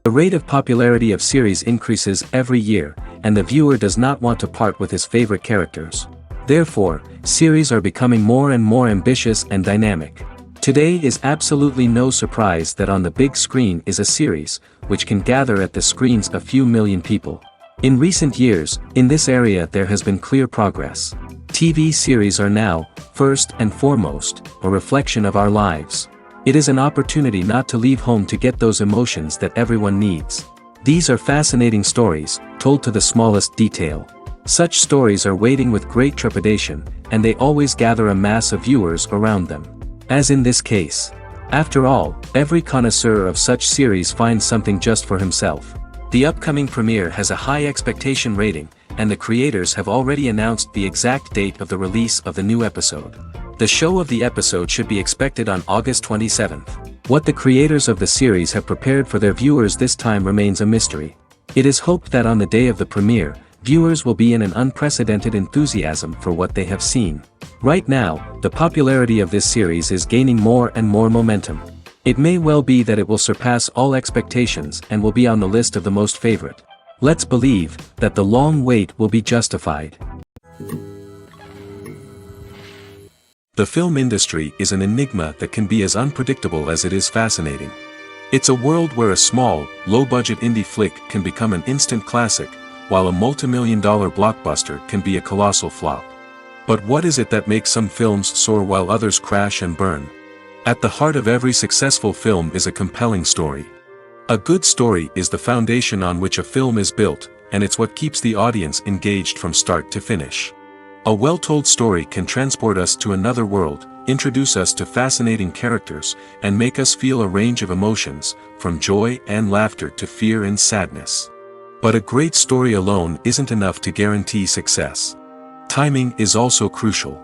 The rate of popularity of series increases every year, and the viewer does not want to part with his favorite characters. Therefore, series are becoming more and more ambitious and dynamic. Today is absolutely no surprise that on the big screen is a series, which can gather at the screens a few million people. In recent years, in this area there has been clear progress. TV series are now, first and foremost, a reflection of our lives. It is an opportunity not to leave home to get those emotions that everyone needs. These are fascinating stories, told to the smallest detail. Such stories are waiting with great trepidation, and they always gather a mass of viewers around them. As in this case. After all, every connoisseur of such series finds something just for himself. The upcoming premiere has a high expectation rating, and the creators have already announced the exact date of the release of the new episode. The show of the episode should be expected on August 27th. What the creators of the series have prepared for their viewers this time remains a mystery. It is hoped that on the day of the premiere, viewers will be in an unprecedented enthusiasm for what they have seen. Right now, the popularity of this series is gaining more and more momentum. It may well be that it will surpass all expectations and will be on the list of the most favorite. Let's believe that the long wait will be justified. The film industry is an enigma that can be as unpredictable as it is fascinating. It's a world where a small, low-budget indie flick can become an instant classic, while a multi-million-dollar blockbuster can be a colossal flop. But what is it that makes some films soar while others crash and burn? At the heart of every successful film is a compelling story. A good story is the foundation on which a film is built, and it's what keeps the audience engaged from start to finish. A well-told story can transport us to another world, introduce us to fascinating characters, and make us feel a range of emotions, from joy and laughter to fear and sadness. But a great story alone isn't enough to guarantee success. Timing is also crucial.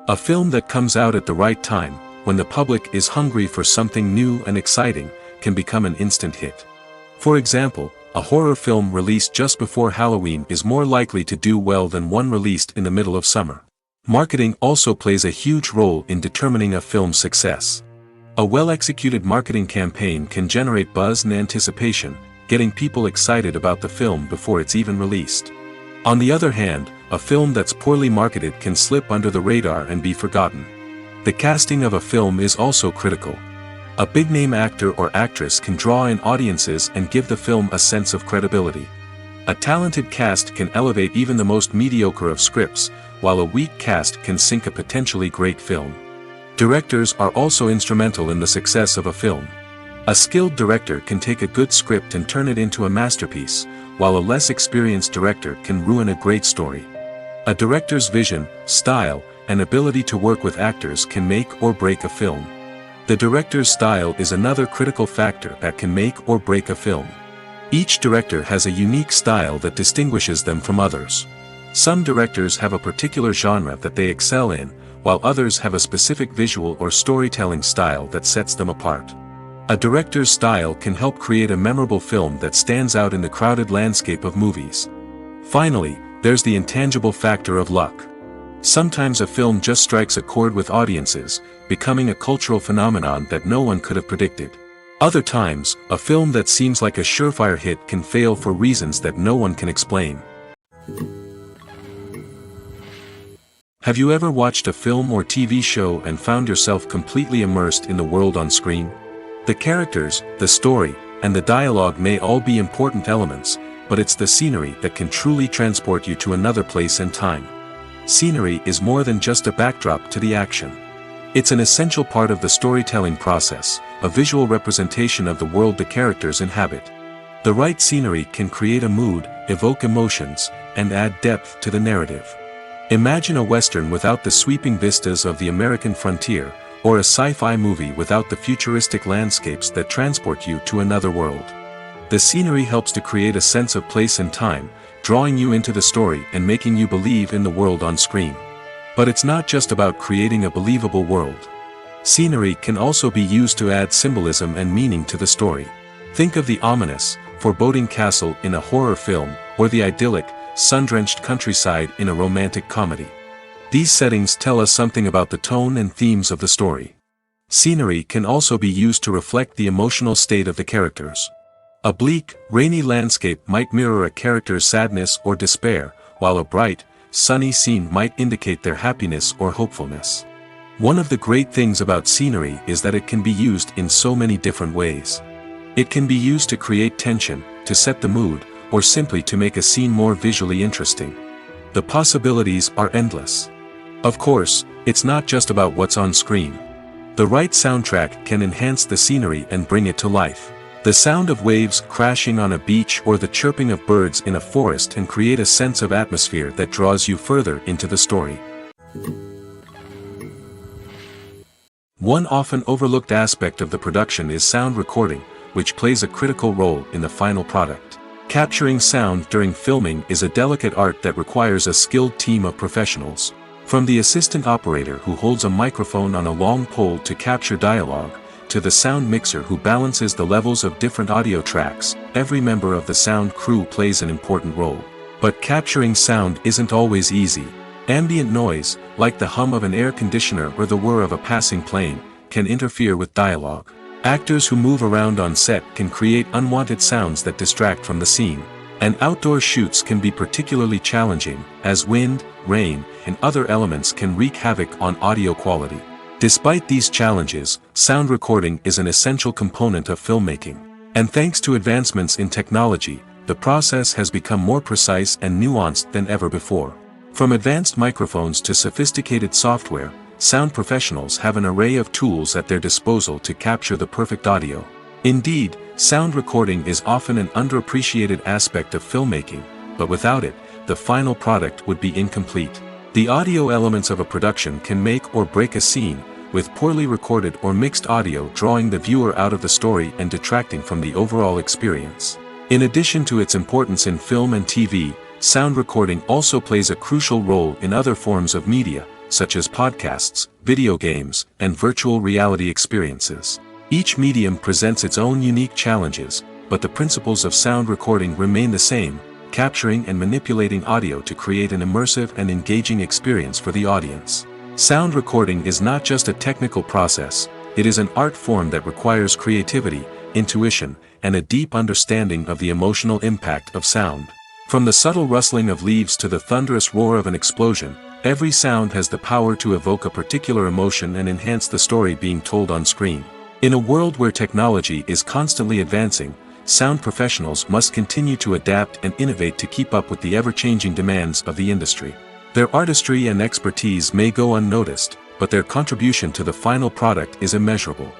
A film that comes out at the right time, when the public is hungry for something new and exciting, can become an instant hit. For example, a horror film released just before Halloween is more likely to do well than one released in the middle of summer. Marketing also plays a huge role in determining a film's success. A well-executed marketing campaign can generate buzz and anticipation, getting people excited about the film before it's even released. On the other hand, a film that's poorly marketed can slip under the radar and be forgotten. The casting of a film is also critical. A big-name actor or actress can draw in audiences and give the film a sense of credibility. A talented cast can elevate even the most mediocre of scripts, while a weak cast can sink a potentially great film. Directors are also instrumental in the success of a film. A skilled director can take a good script and turn it into a masterpiece, while a less experienced director can ruin a great story. A director's vision, style, and ability to work with actors can make or break a film. The director's style is another critical factor that can make or break a film. Each director has a unique style that distinguishes them from others. Some directors have a particular genre that they excel in, while others have a specific visual or storytelling style that sets them apart. A director's style can help create a memorable film that stands out in the crowded landscape of movies. Finally, there's the intangible factor of luck. Sometimes a film just strikes a chord with audiences, becoming a cultural phenomenon that no one could have predicted. Other times, a film that seems like a surefire hit can fail for reasons that no one can explain. Have you ever watched a film or TV show and found yourself completely immersed in the world on screen? The characters, the story, and the dialogue may all be important elements, but it's the scenery that can truly transport you to another place and time. Scenery is more than just a backdrop to the action. It's an essential part of the storytelling process, a visual representation of the world the characters inhabit. The right scenery can create a mood, evoke emotions, and add depth to the narrative. Imagine a Western without the sweeping vistas of the American frontier, or a sci-fi movie without the futuristic landscapes that transport you to another world. The scenery helps to create a sense of place and time, drawing you into the story and making you believe in the world on screen. But it's not just about creating a believable world. Scenery can also be used to add symbolism and meaning to the story. Think of the ominous, foreboding castle in a horror film, or the idyllic, sun-drenched countryside in a romantic comedy. These settings tell us something about the tone and themes of the story. Scenery can also be used to reflect the emotional state of the characters. A bleak, rainy landscape might mirror a character's sadness or despair, while a bright, sunny scene might indicate their happiness or hopefulness. One of the great things about scenery is that it can be used in so many different ways. It can be used to create tension, to set the mood, or simply to make a scene more visually interesting. The possibilities are endless. Of course, it's not just about what's on screen. The right soundtrack can enhance the scenery and bring it to life. The sound of waves crashing on a beach or the chirping of birds in a forest can create a sense of atmosphere that draws you further into the story. One often overlooked aspect of the production is sound recording, which plays a critical role in the final product. Capturing sound during filming is a delicate art that requires a skilled team of professionals. From the assistant operator who holds a microphone on a long pole to capture dialogue, to the sound mixer who balances the levels of different audio tracks, every member of the sound crew plays an important role. But capturing sound isn't always easy. Ambient noise, like the hum of an air conditioner or the whir of a passing plane, can interfere with dialogue. Actors who move around on set can create unwanted sounds that distract from the scene. And outdoor shoots can be particularly challenging, as wind, rain, and other elements can wreak havoc on audio quality. Despite these challenges, sound recording is an essential component of filmmaking. And thanks to advancements in technology, the process has become more precise and nuanced than ever before. From advanced microphones to sophisticated software, sound professionals have an array of tools at their disposal to capture the perfect audio. Indeed, sound recording is often an underappreciated aspect of filmmaking, but without it, the final product would be incomplete. The audio elements of a production can make or break a scene, with poorly recorded or mixed audio drawing the viewer out of the story and detracting from the overall experience. In addition to its importance in film and TV, sound recording also plays a crucial role in other forms of media, such as podcasts, video games, and virtual reality experiences. Each medium presents its own unique challenges, but the principles of sound recording remain the same, capturing and manipulating audio to create an immersive and engaging experience for the audience. Sound recording is not just a technical process, it is an art form that requires creativity, intuition, and a deep understanding of the emotional impact of sound. From the subtle rustling of leaves to the thunderous roar of an explosion, every sound has the power to evoke a particular emotion and enhance the story being told on screen. In a world where technology is constantly advancing, sound professionals must continue to adapt and innovate to keep up with the ever-changing demands of the industry. Their artistry and expertise may go unnoticed, but their contribution to the final product is immeasurable.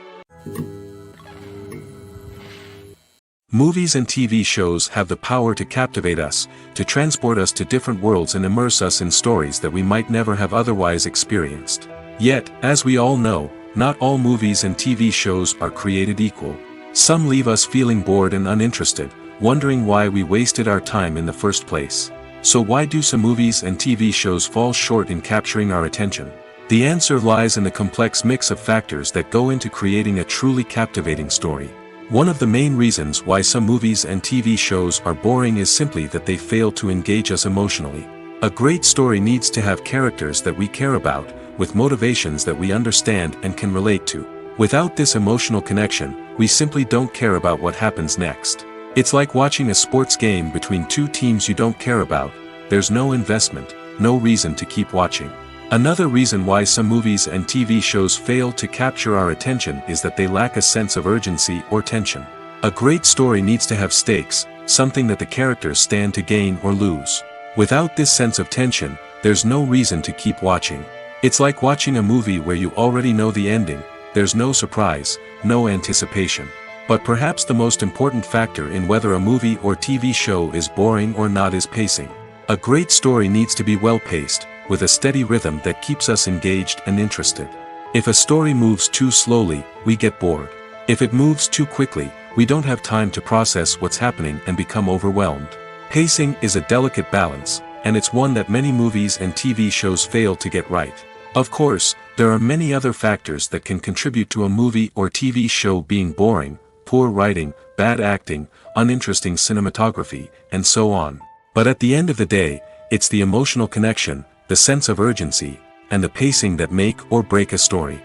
Movies and TV shows have the power to captivate us, to transport us to different worlds and immerse us in stories that we might never have otherwise experienced. Yet, as we all know, not all movies and TV shows are created equal. Some leave us feeling bored and uninterested, wondering why we wasted our time in the first place. So why do some movies and TV shows fall short in capturing our attention? The answer lies in the complex mix of factors that go into creating a truly captivating story. One of the main reasons why some movies and TV shows are boring is simply that they fail to engage us emotionally. A great story needs to have characters that we care about, with motivations that we understand and can relate to. Without this emotional connection, we simply don't care about what happens next. It's like watching a sports game between two teams you don't care about. There's no investment, no reason to keep watching. Another reason why some movies and TV shows fail to capture our attention is that they lack a sense of urgency or tension. A great story needs to have stakes, something that the characters stand to gain or lose. Without this sense of tension, there's no reason to keep watching. It's like watching a movie where you already know the ending, there's no surprise, no anticipation. But perhaps the most important factor in whether a movie or TV show is boring or not is pacing. A great story needs to be well-paced, with a steady rhythm that keeps us engaged and interested. If a story moves too slowly, we get bored. If it moves too quickly, we don't have time to process what's happening and become overwhelmed. Pacing is a delicate balance, and it's one that many movies and TV shows fail to get right. Of course, there are many other factors that can contribute to a movie or TV show being boring: poor writing, bad acting, uninteresting cinematography, and so on. But at the end of the day, it's the emotional connection, the sense of urgency, and the pacing that make or break a story.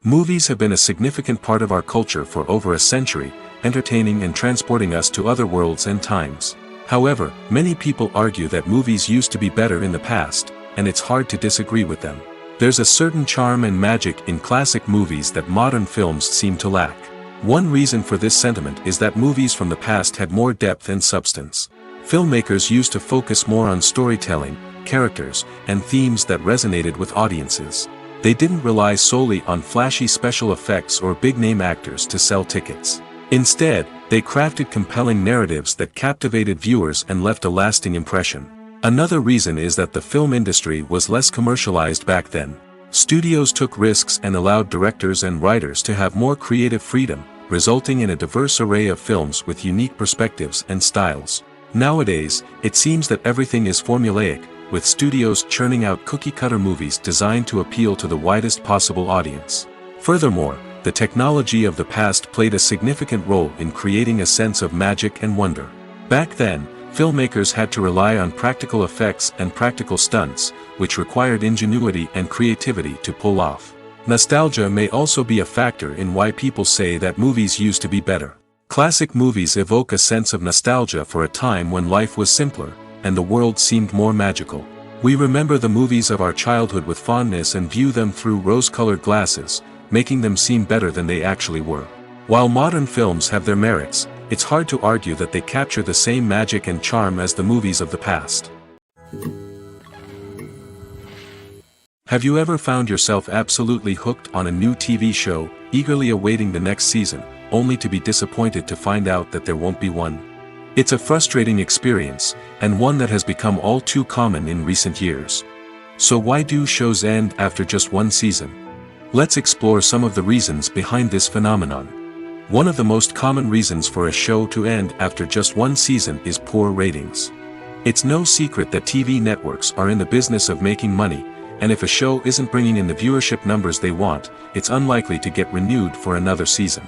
Movies have been a significant part of our culture for over a century, entertaining and transporting us to other worlds and times. However, many people argue that movies used to be better in the past, and it's hard to disagree with them. There's a certain charm and magic in classic movies that modern films seem to lack. One reason for this sentiment is that movies from the past had more depth and substance. Filmmakers used to focus more on storytelling, characters, and themes that resonated with audiences. They didn't rely solely on flashy special effects or big-name actors to sell tickets. Instead, they crafted compelling narratives that captivated viewers and left a lasting impression. Another reason is that the film industry was less commercialized back then. Studios took risks and allowed directors and writers to have more creative freedom, resulting in a diverse array of films with unique perspectives and styles. Nowadays, it seems that everything is formulaic, with studios churning out cookie-cutter movies designed to appeal to the widest possible audience. Furthermore, the technology of the past played a significant role in creating a sense of magic and wonder. Back then, filmmakers had to rely on practical effects and practical stunts, which required ingenuity and creativity to pull off. Nostalgia may also be a factor in why people say that movies used to be better. Classic movies evoke a sense of nostalgia for a time when life was simpler, and the world seemed more magical. We remember the movies of our childhood with fondness and view them through rose-colored glasses, making them seem better than they actually were. While modern films have their merits, it's hard to argue that they capture the same magic and charm as the movies of the past. Have you ever found yourself absolutely hooked on a new TV show, eagerly awaiting the next season, only to be disappointed to find out that there won't be one? It's a frustrating experience, and one that has become all too common in recent years. So why do shows end after just one season? Let's explore some of the reasons behind this phenomenon. One of the most common reasons for a show to end after just one season is poor ratings. It's no secret that TV networks are in the business of making money, and if a show isn't bringing in the viewership numbers they want, it's unlikely to get renewed for another season.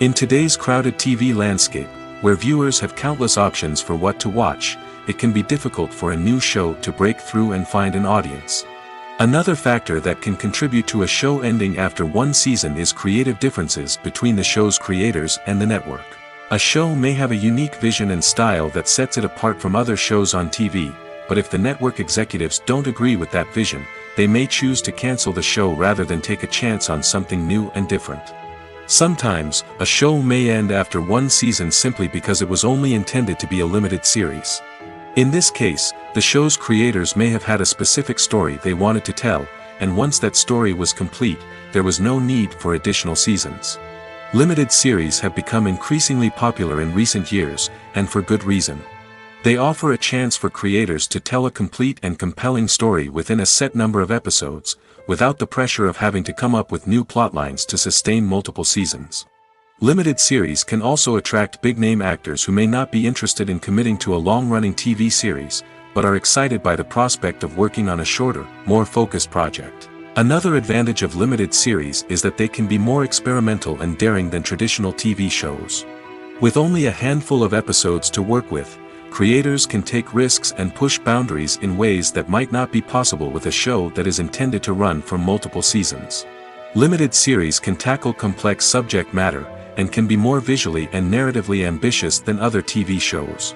In today's crowded TV landscape, where viewers have countless options for what to watch, it can be difficult for a new show to break through and find an audience. Another factor that can contribute to a show ending after one season is creative differences between the show's creators and the network. A show may have a unique vision and style that sets it apart from other shows on TV, but if the network executives don't agree with that vision, they may choose to cancel the show rather than take a chance on something new and different. Sometimes, a show may end after one season simply because it was only intended to be a limited series. In this case, the show's creators may have had a specific story they wanted to tell, and once that story was complete, there was no need for additional seasons. Limited series have become increasingly popular in recent years, and for good reason. They offer a chance for creators to tell a complete and compelling story within a set number of episodes, without the pressure of having to come up with new plotlines to sustain multiple seasons. Limited series can also attract big-name actors who may not be interested in committing to a long-running TV series, but are excited by the prospect of working on a shorter, more focused project. Another advantage of limited series is that they can be more experimental and daring than traditional TV shows. With only a handful of episodes to work with, creators can take risks and push boundaries in ways that might not be possible with a show that is intended to run for multiple seasons. Limited series can tackle complex subject matter, and can be more visually and narratively ambitious than other TV shows.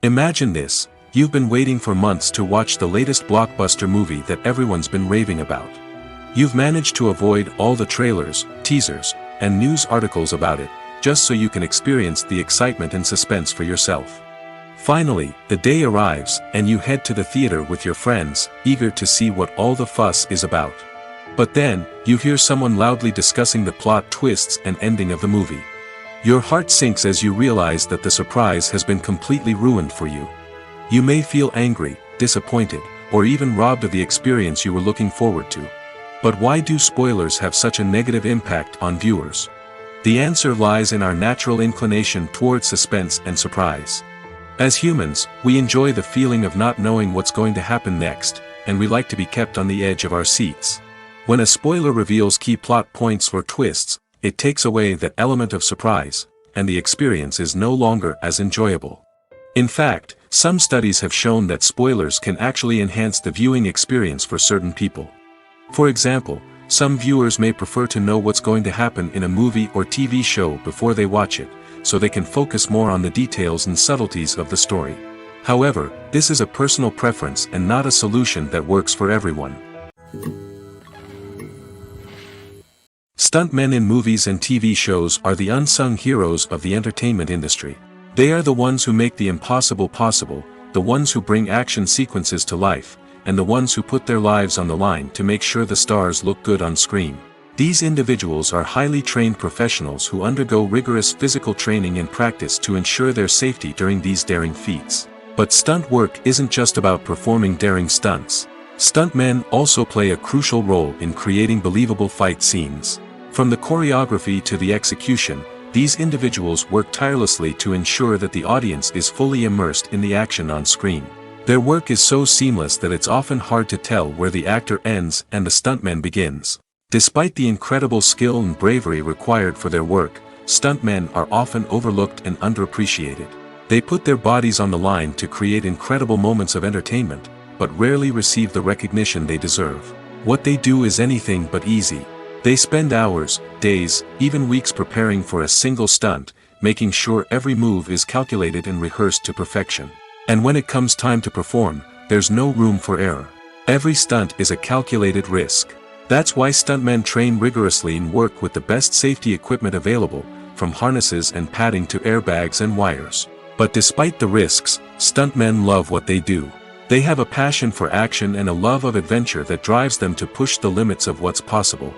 Imagine this: you've been waiting for months to watch the latest blockbuster movie that everyone's been raving about. You've managed to avoid all the trailers, teasers, and news articles about it, just so you can experience the excitement and suspense for yourself. Finally, the day arrives, and you head to the theater with your friends, eager to see what all the fuss is about. But then, you hear someone loudly discussing the plot twists and ending of the movie. Your heart sinks as you realize that the surprise has been completely ruined for you. You may feel angry, disappointed, or even robbed of the experience you were looking forward to. But why do spoilers have such a negative impact on viewers? The answer lies in our natural inclination towards suspense and surprise. As humans, we enjoy the feeling of not knowing what's going to happen next, and we like to be kept on the edge of our seats. When a spoiler reveals key plot points or twists, it takes away that element of surprise, and the experience is no longer as enjoyable. In fact, some studies have shown that spoilers can actually enhance the viewing experience for certain people. For example, some viewers may prefer to know what's going to happen in a movie or TV show before they watch it, so they can focus more on the details and subtleties of the story. However, this is a personal preference and not a solution that works for everyone. Stuntmen in movies and TV shows are the unsung heroes of the entertainment industry. They are the ones who make the impossible possible, the ones who bring action sequences to life, and the ones who put their lives on the line to make sure the stars look good on screen. These individuals are highly trained professionals who undergo rigorous physical training and practice to ensure their safety during these daring feats. But stunt work isn't just about performing daring stunts. Stuntmen also play a crucial role in creating believable fight scenes. From the choreography to the execution, these individuals work tirelessly to ensure that the audience is fully immersed in the action on screen. Their work is so seamless that it's often hard to tell where the actor ends and the stuntman begins. Despite the incredible skill and bravery required for their work, stuntmen are often overlooked and underappreciated. They put their bodies on the line to create incredible moments of entertainment, but rarely receive the recognition they deserve. What they do is anything but easy. They spend hours, days, even weeks preparing for a single stunt, making sure every move is calculated and rehearsed to perfection. And when it comes time to perform, there's no room for error. Every stunt is a calculated risk. That's why stuntmen train rigorously and work with the best safety equipment available, from harnesses and padding to airbags and wires. But despite the risks, stuntmen love what they do. They have a passion for action and a love of adventure that drives them to push the limits of what's possible.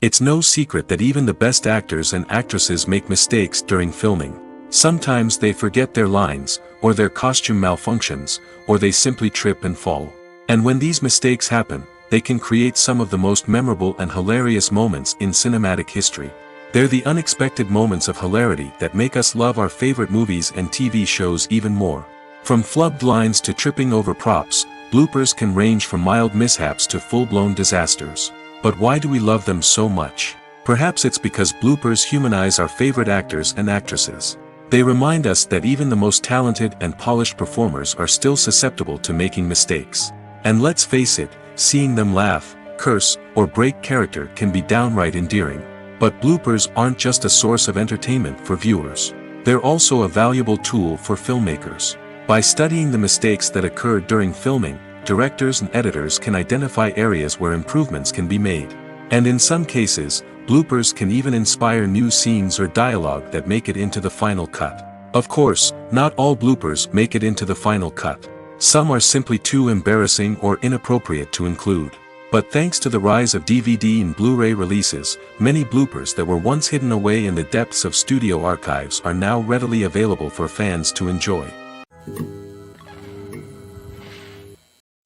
It's no secret that even the best actors and actresses make mistakes during filming. Sometimes they forget their lines, or their costume malfunctions, or they simply trip and fall. And when these mistakes happen, they can create some of the most memorable and hilarious moments in cinematic history. They're the unexpected moments of hilarity that make us love our favorite movies and TV shows even more. From flubbed lines to tripping over props, bloopers can range from mild mishaps to full-blown disasters. But why do we love them so much? Perhaps it's because bloopers humanize our favorite actors and actresses. They remind us that even the most talented and polished performers are still susceptible to making mistakes. And let's face it, seeing them laugh, curse, or break character can be downright endearing. But bloopers aren't just a source of entertainment for viewers. They're also a valuable tool for filmmakers. By studying the mistakes that occurred during filming, directors and editors can identify areas where improvements can be made. And in some cases, bloopers can even inspire new scenes or dialogue that make it into the final cut. Of course, not all bloopers make it into the final cut. Some are simply too embarrassing or inappropriate to include. But thanks to the rise of DVD and Blu-ray releases, many bloopers that were once hidden away in the depths of studio archives are now readily available for fans to enjoy.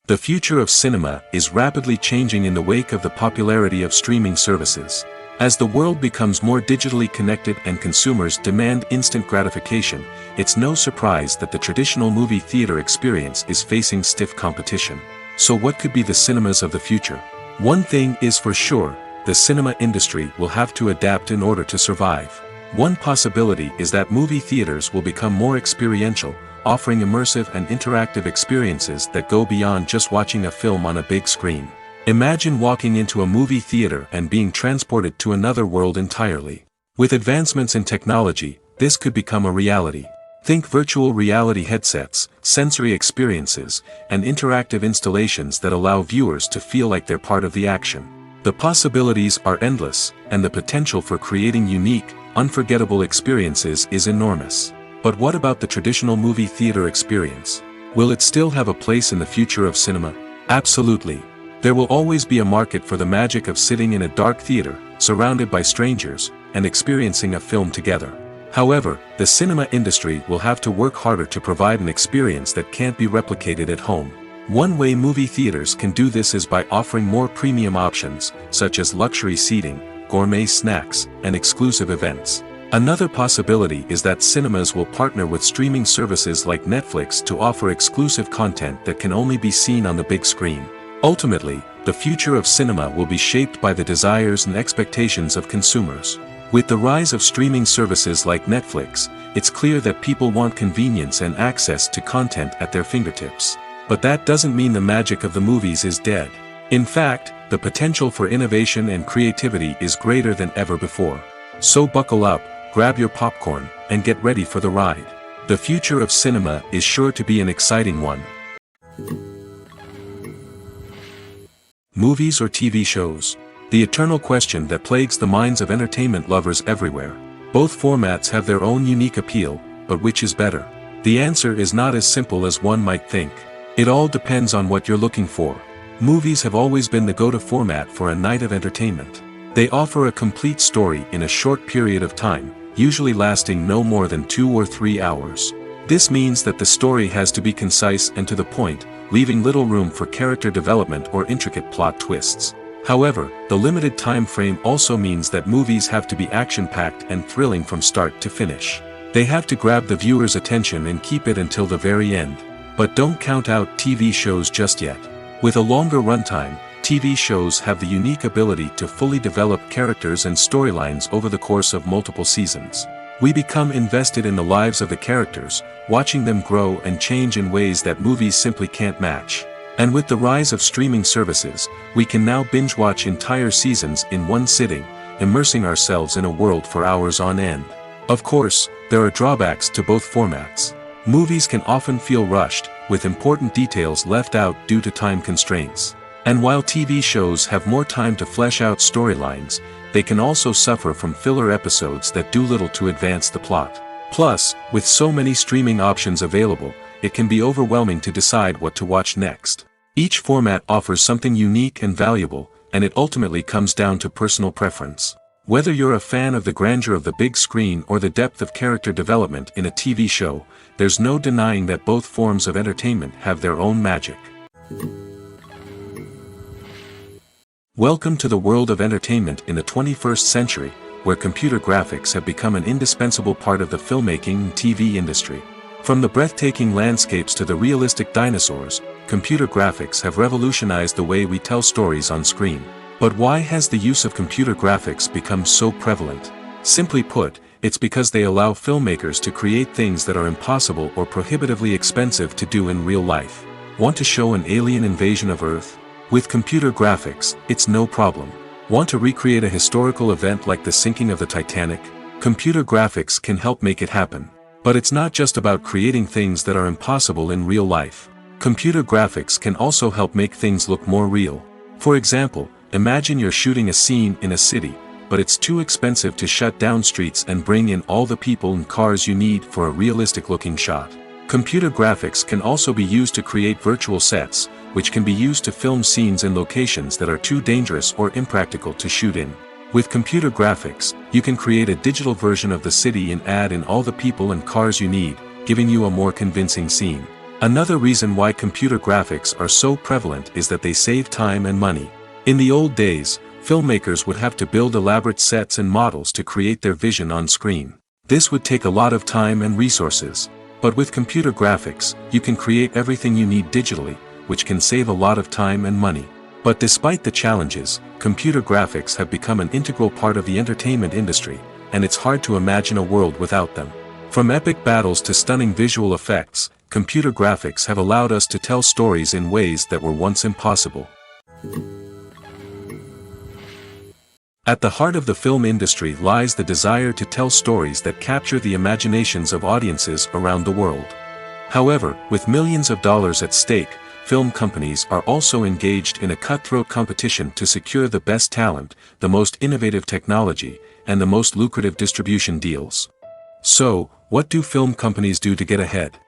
The future of cinema is rapidly changing in the wake of the popularity of streaming services. As the world becomes more digitally connected and consumers demand instant gratification, it's no surprise that the traditional movie theater experience is facing stiff competition. So what could be the cinemas of the future? One thing is for sure, the cinema industry will have to adapt in order to survive. One possibility is that movie theaters will become more experiential, offering immersive and interactive experiences that go beyond just watching a film on a big screen. Imagine walking into a movie theater and being transported to another world entirely. With advancements in technology, this could become a reality. Think virtual reality headsets, sensory experiences, and interactive installations that allow viewers to feel like they're part of the action. The possibilities are endless, and the potential for creating unique, unforgettable experiences is enormous. But what about the traditional movie theater experience? Will it still have a place in the future of cinema? Absolutely. There will always be a market for the magic of sitting in a dark theater, surrounded by strangers, and experiencing a film together. However, the cinema industry will have to work harder to provide an experience that can't be replicated at home. One way movie theaters can do this is by offering more premium options, such as luxury seating, gourmet snacks, and exclusive events. Another possibility is that cinemas will partner with streaming services like Netflix to offer exclusive content that can only be seen on the big screen. Ultimately, the future of cinema will be shaped by the desires and expectations of consumers. With the rise of streaming services like Netflix, it's clear that people want convenience and access to content at their fingertips. But that doesn't mean the magic of the movies is dead. In fact, the potential for innovation and creativity is greater than ever before. So buckle up, grab your popcorn, and get ready for the ride. The future of cinema is sure to be an exciting one. Movies or TV shows? The eternal question that plagues the minds of entertainment lovers everywhere. Both formats have their own unique appeal, but which is better? The answer is not as simple as one might think. It all depends on what you're looking for. Movies have always been the go-to format for a night of entertainment. They offer a complete story in a short period of time, usually lasting no more than 2 or 3 hours. This means that the story has to be concise and to the point, leaving little room for character development or intricate plot twists. However, the limited time frame also means that movies have to be action-packed and thrilling from start to finish. They have to grab the viewer's attention and keep it until the very end. But don't count out TV shows just yet. With a longer runtime, TV shows have the unique ability to fully develop characters and storylines over the course of multiple seasons. We become invested in the lives of the characters, watching them grow and change in ways that movies simply can't match. And with the rise of streaming services, we can now binge-watch entire seasons in one sitting, immersing ourselves in a world for hours on end. Of course, there are drawbacks to both formats. Movies can often feel rushed, with important details left out due to time constraints. And while TV shows have more time to flesh out storylines, they can also suffer from filler episodes that do little to advance the plot. Plus, with so many streaming options available, it can be overwhelming to decide what to watch next. Each format offers something unique and valuable, and it ultimately comes down to personal preference. Whether you're a fan of the grandeur of the big screen or the depth of character development in a TV show, there's no denying that both forms of entertainment have their own magic. Welcome to the world of entertainment in the 21st century, where computer graphics have become an indispensable part of the filmmaking and TV industry. From the breathtaking landscapes to the realistic dinosaurs, computer graphics have revolutionized the way we tell stories on screen. But why has the use of computer graphics become so prevalent? Simply put, it's because they allow filmmakers to create things that are impossible or prohibitively expensive to do in real life. Want to show an alien invasion of Earth? With computer graphics, it's no problem. Want to recreate a historical event like the sinking of the Titanic? Computer graphics can help make it happen. But it's not just about creating things that are impossible in real life. Computer graphics can also help make things look more real. For example, imagine you're shooting a scene in a city, but it's too expensive to shut down streets and bring in all the people and cars you need for a realistic-looking shot. Computer graphics can also be used to create virtual sets, which can be used to film scenes in locations that are too dangerous or impractical to shoot in. With computer graphics, you can create a digital version of the city and add in all the people and cars you need, giving you a more convincing scene. Another reason why computer graphics are so prevalent is that they save time and money. In the old days, filmmakers would have to build elaborate sets and models to create their vision on screen. This would take a lot of time and resources. But with computer graphics, you can create everything you need digitally, which can save a lot of time and money. But despite the challenges, computer graphics have become an integral part of the entertainment industry, and it's hard to imagine a world without them. From epic battles to stunning visual effects, computer graphics have allowed us to tell stories in ways that were once impossible. At the heart of the film industry lies the desire to tell stories that capture the imaginations of audiences around the world. However, with millions of dollars at stake, film companies are also engaged in a cutthroat competition to secure the best talent, the most innovative technology, and the most lucrative distribution deals. So, what do film companies do to get ahead?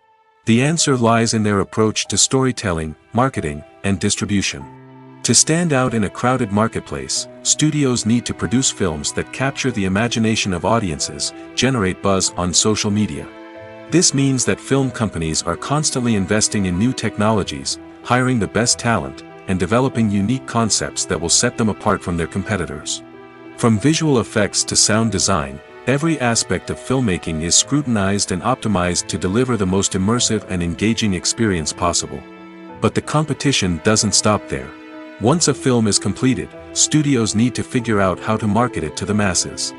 The answer lies in their approach to storytelling, marketing, and distribution. To stand out in a crowded marketplace, studios need to produce films that capture the imagination of audiences, generate buzz on social media. This means that film companies are constantly investing in new technologies, hiring the best talent, and developing unique concepts that will set them apart from their competitors. From visual effects to sound design, every aspect of filmmaking is scrutinized and optimized to deliver the most immersive and engaging experience possible. But the competition doesn't stop there. Once a film is completed, studios need to figure out how to market it to the masses.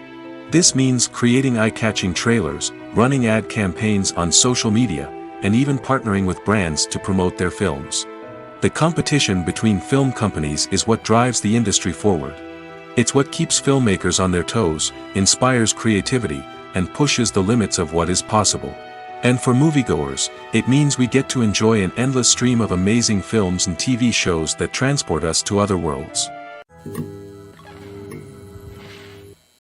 This means creating eye-catching trailers, running ad campaigns on social media, and even partnering with brands to promote their films. The competition between film companies is what drives the industry forward. It's what keeps filmmakers on their toes, inspires creativity, and pushes the limits of what is possible. And for moviegoers, it means we get to enjoy an endless stream of amazing films and TV shows that transport us to other worlds.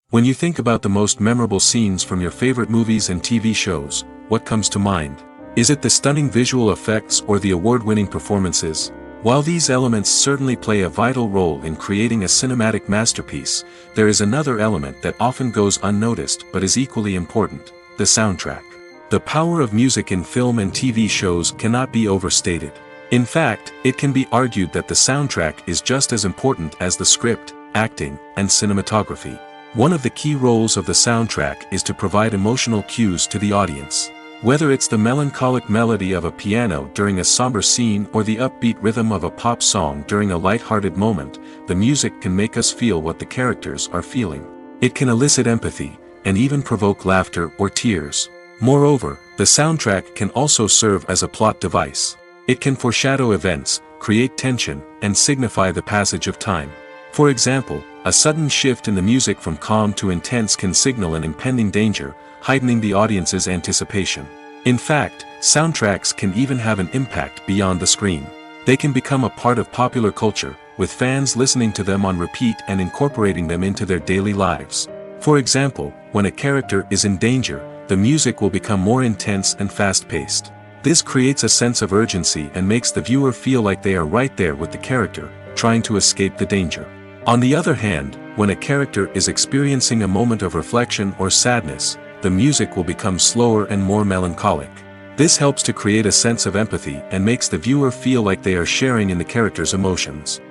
When you think about the most memorable scenes from your favorite movies and TV shows, what comes to mind? Is it the stunning visual effects or the award-winning performances? While these elements certainly play a vital role in creating a cinematic masterpiece, there is another element that often goes unnoticed but is equally important: the soundtrack. The power of music in film and TV shows cannot be overstated. In fact, it can be argued that the soundtrack is just as important as the script, acting, and cinematography. One of the key roles of the soundtrack is to provide emotional cues to the audience. Whether it's the melancholic melody of a piano during a somber scene or the upbeat rhythm of a pop song during a light-hearted moment, the music can make us feel what the characters are feeling. It can elicit empathy, and even provoke laughter or tears. Moreover, the soundtrack can also serve as a plot device. It can foreshadow events, create tension, and signify the passage of time. For example, a sudden shift in the music from calm to intense can signal an impending danger, heightening the audience's anticipation. In fact, soundtracks can even have an impact beyond the screen. They can become a part of popular culture, with fans listening to them on repeat and incorporating them into their daily lives. For example, when a character is in danger, the music will become more intense and fast-paced. This creates a sense of urgency and makes the viewer feel like they are right there with the character, trying to escape the danger. On the other hand, when a character is experiencing a moment of reflection or sadness, the music will become slower and more melancholic. This helps to create a sense of empathy and makes the viewer feel like they are sharing in the character's emotions.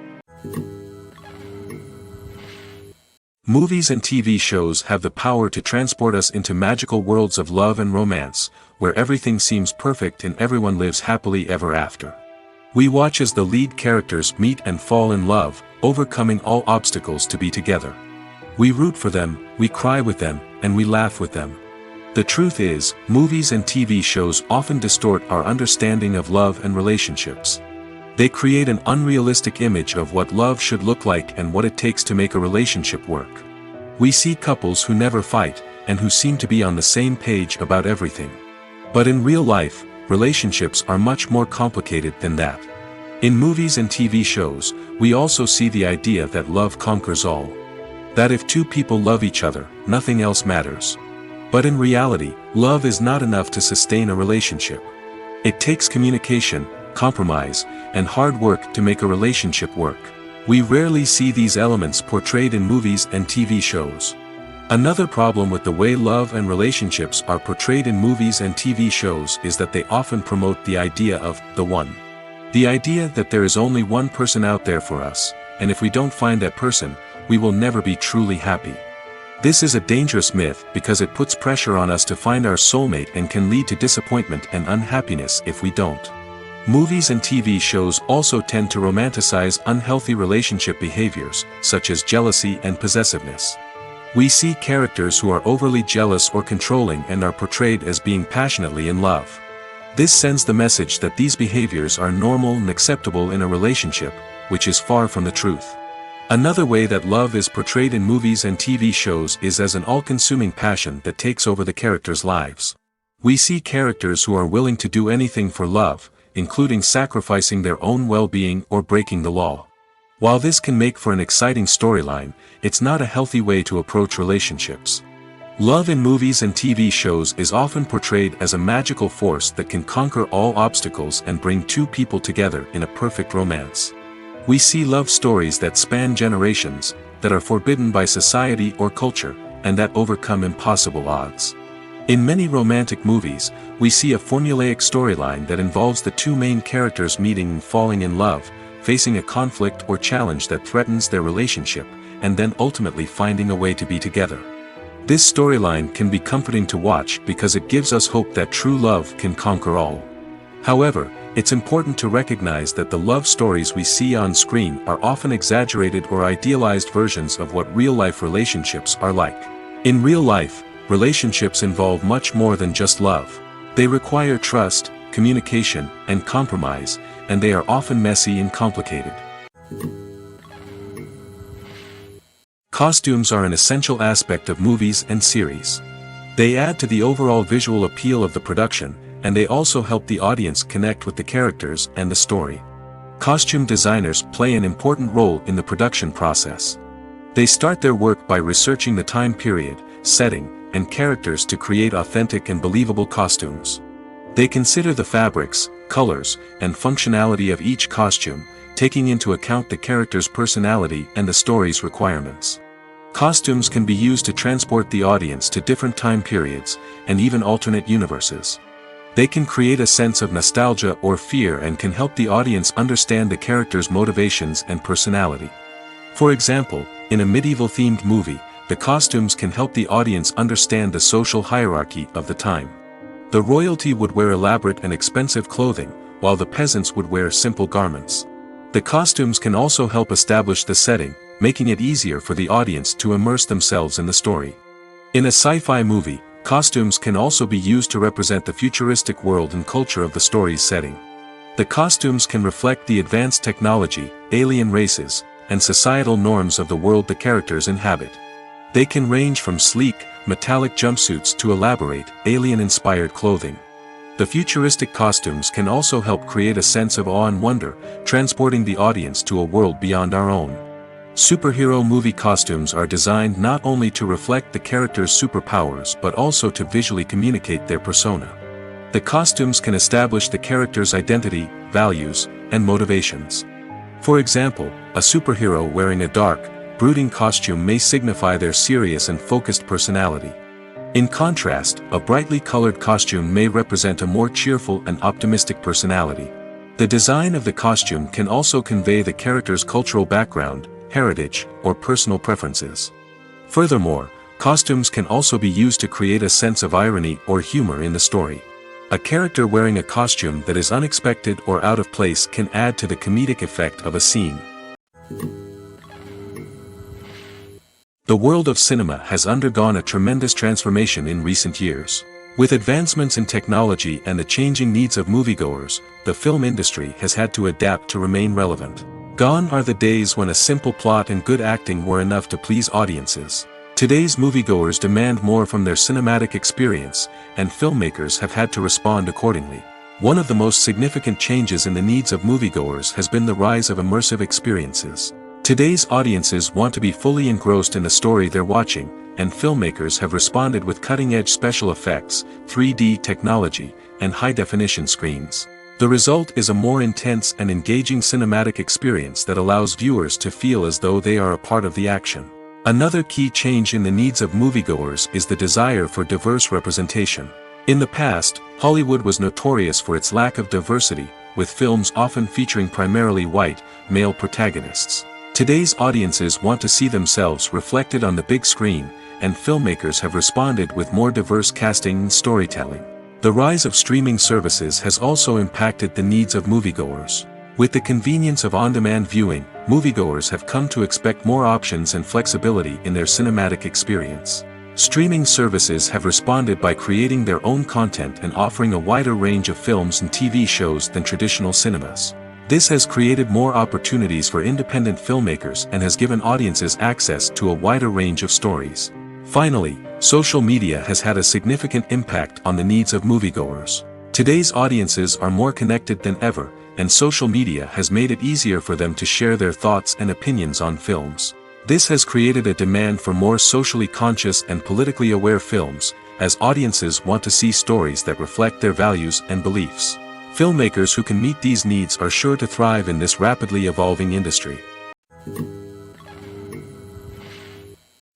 Movies and TV shows have the power to transport us into magical worlds of love and romance, where everything seems perfect and everyone lives happily ever after. We watch as the lead characters meet and fall in love, overcoming all obstacles to be together. We root for them, we cry with them, and we laugh with them. The truth is, movies and TV shows often distort our understanding of love and relationships. They create an unrealistic image of what love should look like and what it takes to make a relationship work. We see couples who never fight, and who seem to be on the same page about everything. But in real life, relationships are much more complicated than that. In movies and TV shows, we also see the idea that love conquers all. That if two people love each other, nothing else matters. But in reality, love is not enough to sustain a relationship. It takes communication, compromise, and hard work to make a relationship work. We rarely see these elements portrayed in movies and TV shows. Another problem with the way love and relationships are portrayed in movies and TV shows is that they often promote the idea of the one. The idea that there is only one person out there for us, and if we don't find that person, we will never be truly happy. This is a dangerous myth because it puts pressure on us to find our soulmate and can lead to disappointment and unhappiness if we don't. Movies and TV shows also tend to romanticize unhealthy relationship behaviors, such as jealousy and possessiveness. We see characters who are overly jealous or controlling and are portrayed as being passionately in love. This sends the message that these behaviors are normal and acceptable in a relationship, which is far from the truth. Another way that love is portrayed in movies and TV shows is as an all-consuming passion that takes over the characters' lives. We see characters who are willing to do anything for love, including sacrificing their own well-being or breaking the law. While this can make for an exciting storyline, it's not a healthy way to approach relationships. Love in movies and TV shows is often portrayed as a magical force that can conquer all obstacles and bring two people together in a perfect romance. We see love stories that span generations, that are forbidden by society or culture, and that overcome impossible odds. In many romantic movies, we see a formulaic storyline that involves the two main characters meeting and falling in love, facing a conflict or challenge that threatens their relationship, and then ultimately finding a way to be together. This storyline can be comforting to watch because it gives us hope that true love can conquer all. However, it's important to recognize that the love stories we see on screen are often exaggerated or idealized versions of what real-life relationships are like. In real life, relationships involve much more than just love. They require trust, communication, and compromise, and they are often messy and complicated. Costumes are an essential aspect of movies and series. They add to the overall visual appeal of the production, and they also help the audience connect with the characters and the story. Costume designers play an important role in the production process. They start their work by researching the time period, setting, and characters to create authentic and believable costumes. They consider the fabrics, colors, and functionality of each costume, taking into account the character's personality and the story's requirements. Costumes can be used to transport the audience to different time periods, and even alternate universes. They can create a sense of nostalgia or fear and can help the audience understand the character's motivations and personality. For example, in a medieval-themed movie, the costumes can help the audience understand the social hierarchy of the time. The royalty would wear elaborate and expensive clothing, while the peasants would wear simple garments. The costumes can also help establish the setting, making it easier for the audience to immerse themselves in the story. In a sci-fi movie, costumes can also be used to represent the futuristic world and culture of the story's setting. The costumes can reflect the advanced technology, alien races, and societal norms of the world the characters inhabit. They can range from sleek, metallic jumpsuits to elaborate, alien-inspired clothing. The futuristic costumes can also help create a sense of awe and wonder, transporting the audience to a world beyond our own. Superhero movie costumes are designed not only to reflect the character's superpowers but also to visually communicate their persona. The costumes can establish the character's identity, values, and motivations. For example, a superhero wearing a dark, brooding costume may signify their serious and focused personality. In contrast, a brightly colored costume may represent a more cheerful and optimistic personality. The design of the costume can also convey the character's cultural background, heritage, or personal preferences. Furthermore, costumes can also be used to create a sense of irony or humor in the story. A character wearing a costume that is unexpected or out of place can add to the comedic effect of a scene. The world of cinema has undergone a tremendous transformation in recent years. With advancements in technology and the changing needs of moviegoers, the film industry has had to adapt to remain relevant. Gone are the days when a simple plot and good acting were enough to please audiences. Today's moviegoers demand more from their cinematic experience, and filmmakers have had to respond accordingly. One of the most significant changes in the needs of moviegoers has been the rise of immersive experiences. Today's audiences want to be fully engrossed in the story they're watching, and filmmakers have responded with cutting-edge special effects, 3D technology, and high-definition screens. The result is a more intense and engaging cinematic experience that allows viewers to feel as though they are a part of the action. Another key change in the needs of moviegoers is the desire for diverse representation. In the past, Hollywood was notorious for its lack of diversity, with films often featuring primarily white, male protagonists. Today's audiences want to see themselves reflected on the big screen, and filmmakers have responded with more diverse casting and storytelling. The rise of streaming services has also impacted the needs of moviegoers. With the convenience of on-demand viewing, moviegoers have come to expect more options and flexibility in their cinematic experience. Streaming services have responded by creating their own content and offering a wider range of films and TV shows than traditional cinemas. This has created more opportunities for independent filmmakers and has given audiences access to a wider range of stories. Finally, social media has had a significant impact on the needs of moviegoers. Today's audiences are more connected than ever, and social media has made it easier for them to share their thoughts and opinions on films. This has created a demand for more socially conscious and politically aware films, as audiences want to see stories that reflect their values and beliefs. Filmmakers who can meet these needs are sure to thrive in this rapidly evolving industry.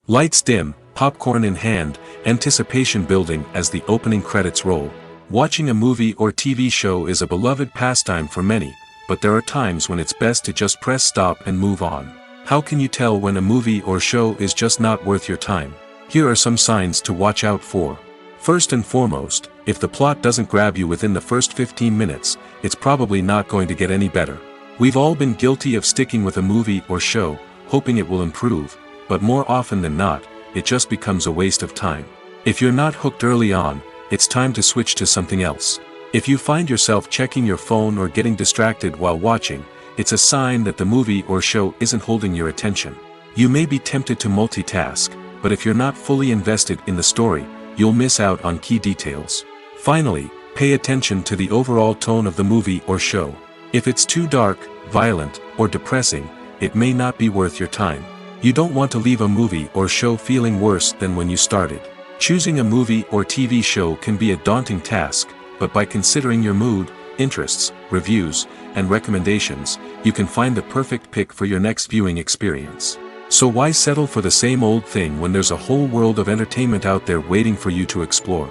Lights dim, popcorn in hand, anticipation building as the opening credits roll. Watching a movie or TV show is a beloved pastime for many, but there are times when it's best to just press stop and move on. How can you tell when a movie or show is just not worth your time? Here are some signs to watch out for. First and foremost, if the plot doesn't grab you within the first 15 minutes, it's probably not going to get any better. We've all been guilty of sticking with a movie or show, hoping it will improve, but more often than not, it just becomes a waste of time. If you're not hooked early on, it's time to switch to something else. If you find yourself checking your phone or getting distracted while watching, it's a sign that the movie or show isn't holding your attention. You may be tempted to multitask, but if you're not fully invested in the story, you'll miss out on key details. Finally, pay attention to the overall tone of the movie or show. If it's too dark, violent, or depressing, it may not be worth your time. You don't want to leave a movie or show feeling worse than when you started. Choosing a movie or TV show can be a daunting task, but by considering your mood, interests, reviews, and recommendations, you can find the perfect pick for your next viewing experience. So why settle for the same old thing when there's a whole world of entertainment out there waiting for you to explore?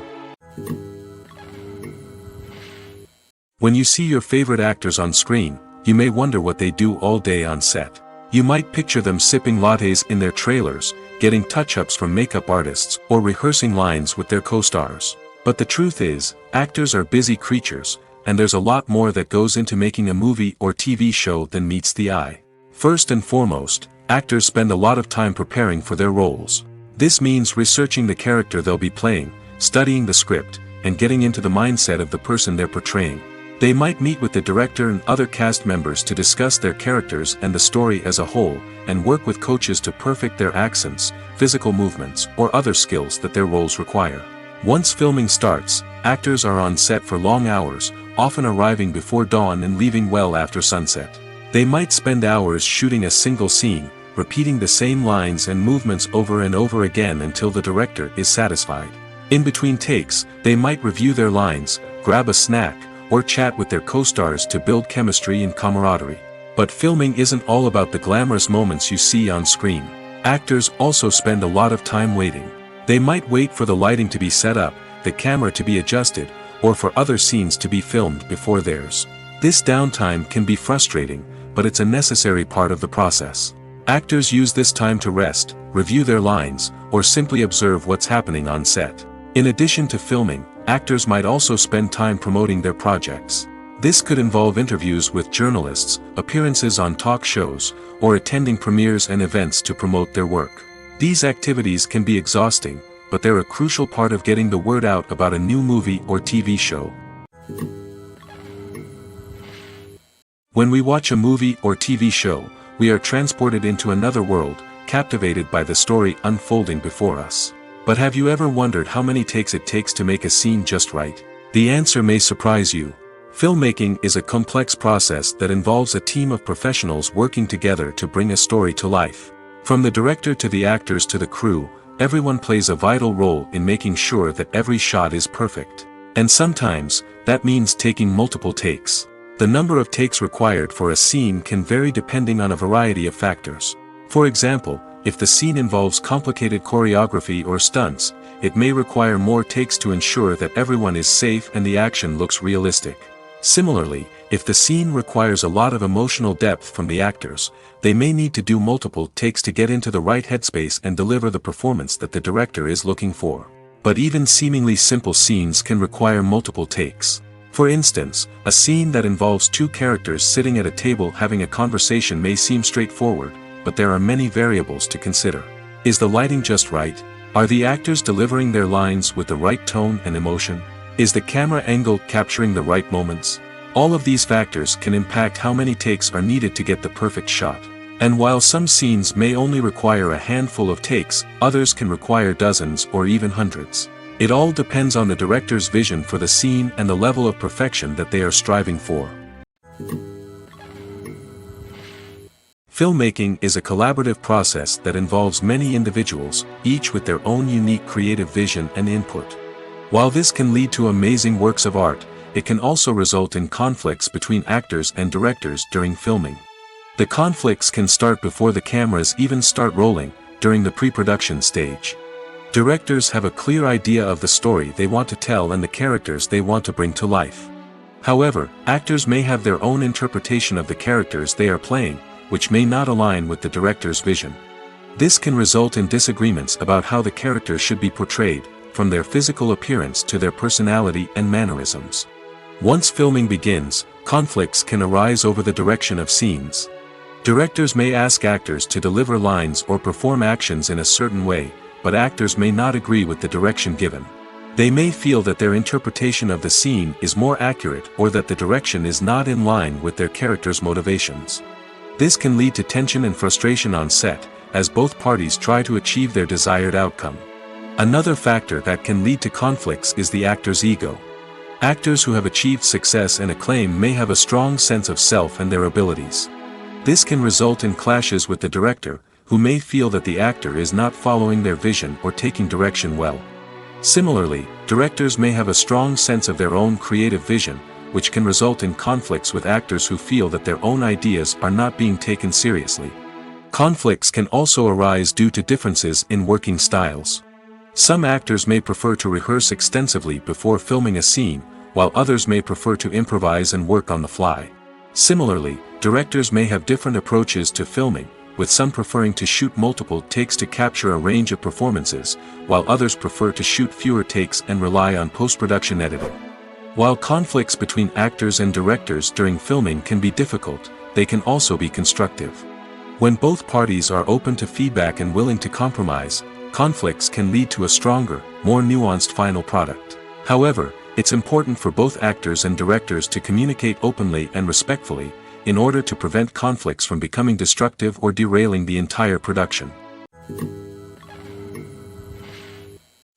When you see your favorite actors on screen, you may wonder what they do all day on set. You might picture them sipping lattes in their trailers, getting touch-ups from makeup artists, or rehearsing lines with their co-stars. But the truth is, actors are busy creatures, and there's a lot more that goes into making a movie or TV show than meets the eye. First and foremost, actors spend a lot of time preparing for their roles. This means researching the character they'll be playing, studying the script, and getting into the mindset of the person they're portraying. They might meet with the director and other cast members to discuss their characters and the story as a whole, and work with coaches to perfect their accents, physical movements, or other skills that their roles require. Once filming starts, actors are on set for long hours, often arriving before dawn and leaving well after sunset. They might spend hours shooting a single scene, repeating the same lines and movements over and over again until the director is satisfied. In between takes, they might review their lines, grab a snack, or chat with their co-stars to build chemistry and camaraderie. But filming isn't all about the glamorous moments you see on screen. Actors also spend a lot of time waiting. They might wait for the lighting to be set up, the camera to be adjusted, or for other scenes to be filmed before theirs. This downtime can be frustrating, but it's a necessary part of the process. Actors use this time to rest, review their lines, or simply observe what's happening on set. In addition to filming, actors might also spend time promoting their projects. This could involve interviews with journalists, appearances on talk shows, or attending premieres and events to promote their work. These activities can be exhausting, but they're a crucial part of getting the word out about a new movie or TV show. When we watch a movie or TV show, we are transported into another world, captivated by the story unfolding before us. But have you ever wondered how many takes it takes to make a scene just right? The answer may surprise you. Filmmaking is a complex process that involves a team of professionals working together to bring a story to life. From the director to the actors to the crew, everyone plays a vital role in making sure that every shot is perfect. And sometimes, that means taking multiple takes. The number of takes required for a scene can vary depending on a variety of factors. For example, if the scene involves complicated choreography or stunts, it may require more takes to ensure that everyone is safe and the action looks realistic. Similarly, if the scene requires a lot of emotional depth from the actors, they may need to do multiple takes to get into the right headspace and deliver the performance that the director is looking for. But even seemingly simple scenes can require multiple takes. For instance, a scene that involves two characters sitting at a table having a conversation may seem straightforward, but there are many variables to consider. Is the lighting just right? Are the actors delivering their lines with the right tone and emotion? Is the camera angle capturing the right moments? All of these factors can impact how many takes are needed to get the perfect shot. And while some scenes may only require a handful of takes, others can require dozens or even hundreds. It all depends on the director's vision for the scene and the level of perfection that they are striving for. Filmmaking is a collaborative process that involves many individuals, each with their own unique creative vision and input. While this can lead to amazing works of art, it can also result in conflicts between actors and directors during filming. The conflicts can start before the cameras even start rolling, during the pre-production stage. Directors have a clear idea of the story they want to tell and the characters they want to bring to life. However, actors may have their own interpretation of the characters they are playing, which may not align with the director's vision. This can result in disagreements about how the characters should be portrayed, from their physical appearance to their personality and mannerisms. Once filming begins, conflicts can arise over the direction of scenes. Directors may ask actors to deliver lines or perform actions in a certain way, but actors may not agree with the direction given. They may feel that their interpretation of the scene is more accurate or that the direction is not in line with their character's motivations. This can lead to tension and frustration on set, as both parties try to achieve their desired outcome. Another factor that can lead to conflicts is the actor's ego. Actors who have achieved success and acclaim may have a strong sense of self and their abilities. This can result in clashes with the director, who may feel that the actor is not following their vision or taking direction well. Similarly, directors may have a strong sense of their own creative vision, which can result in conflicts with actors who feel that their own ideas are not being taken seriously. Conflicts can also arise due to differences in working styles. Some actors may prefer to rehearse extensively before filming a scene, while others may prefer to improvise and work on the fly. Similarly, directors may have different approaches to filming, with some preferring to shoot multiple takes to capture a range of performances, while others prefer to shoot fewer takes and rely on post-production editing. While conflicts between actors and directors during filming can be difficult, they can also be constructive. When both parties are open to feedback and willing to compromise, conflicts can lead to a stronger, more nuanced final product. However, it's important for both actors and directors to communicate openly and respectfully, in order to prevent conflicts from becoming destructive or derailing the entire production.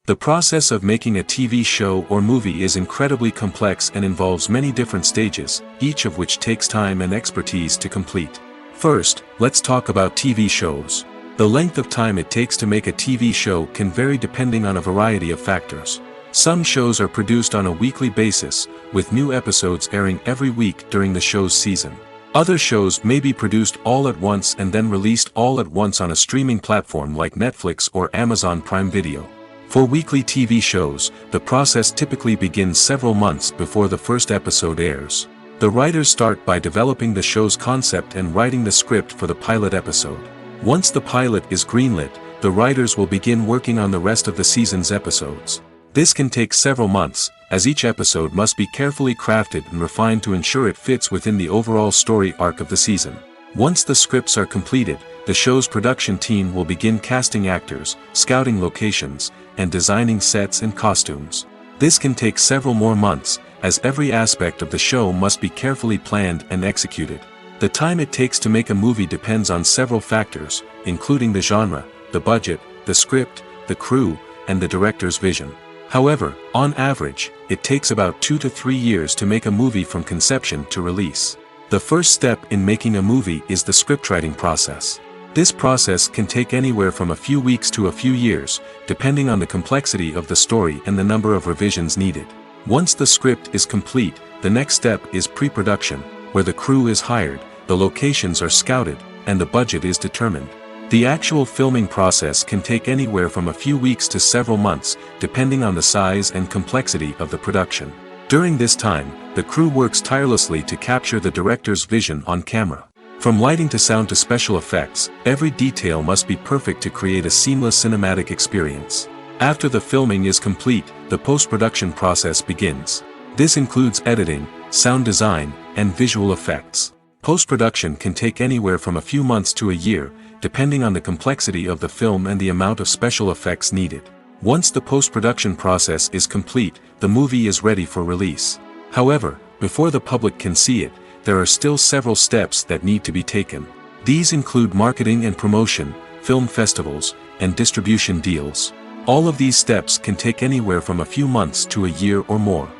The process of making a TV show or movie is incredibly complex and involves many different stages, each of which takes time and expertise to complete. First, let's talk about TV shows. The length of time it takes to make a TV show can vary depending on a variety of factors. Some shows are produced on a weekly basis, with new episodes airing every week during the show's season. Other shows may be produced all at once and then released all at once on a streaming platform like Netflix or Amazon Prime Video. For weekly TV shows, the process typically begins several months before the first episode airs. The writers start by developing the show's concept and writing the script for the pilot episode. Once the pilot is greenlit, the writers will begin working on the rest of the season's episodes. This can take several months, as each episode must be carefully crafted and refined to ensure it fits within the overall story arc of the season. Once the scripts are completed, the show's production team will begin casting actors, scouting locations, and designing sets and costumes. This can take several more months, as every aspect of the show must be carefully planned and executed. The time it takes to make a movie depends on several factors, including the genre, the budget, the script, the crew, and the director's vision. However, on average, it takes about 2 to 3 years to make a movie from conception to release. The first step in making a movie is the scriptwriting process. This process can take anywhere from a few weeks to a few years, depending on the complexity of the story and the number of revisions needed. Once the script is complete, the next step is pre-production, where the crew is hired, the locations are scouted, and the budget is determined. The actual filming process can take anywhere from a few weeks to several months, depending on the size and complexity of the production. During this time, the crew works tirelessly to capture the director's vision on camera. From lighting to sound to special effects, every detail must be perfect to create a seamless cinematic experience. After the filming is complete, the post-production process begins. This includes editing, sound design, and visual effects. Post-production can take anywhere from a few months to a year, depending on the complexity of the film and the amount of special effects needed. Once the post-production process is complete, the movie is ready for release. However, before the public can see it, there are still several steps that need to be taken. These include marketing and promotion, film festivals, and distribution deals. All of these steps can take anywhere from a few months to a year or more.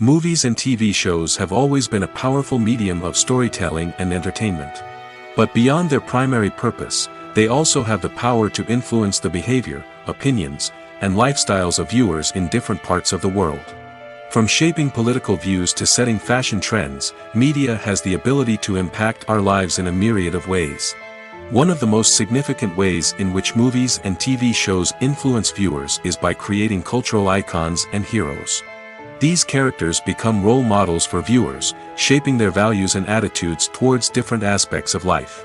Movies and TV shows have always been a powerful medium of storytelling and entertainment. But beyond their primary purpose, they also have the power to influence the behavior, opinions, and lifestyles of viewers in different parts of the world. From shaping political views to setting fashion trends, media has the ability to impact our lives in a myriad of ways. One of the most significant ways in which movies and TV shows influence viewers is by creating cultural icons and heroes. These characters become role models for viewers, shaping their values and attitudes towards different aspects of life.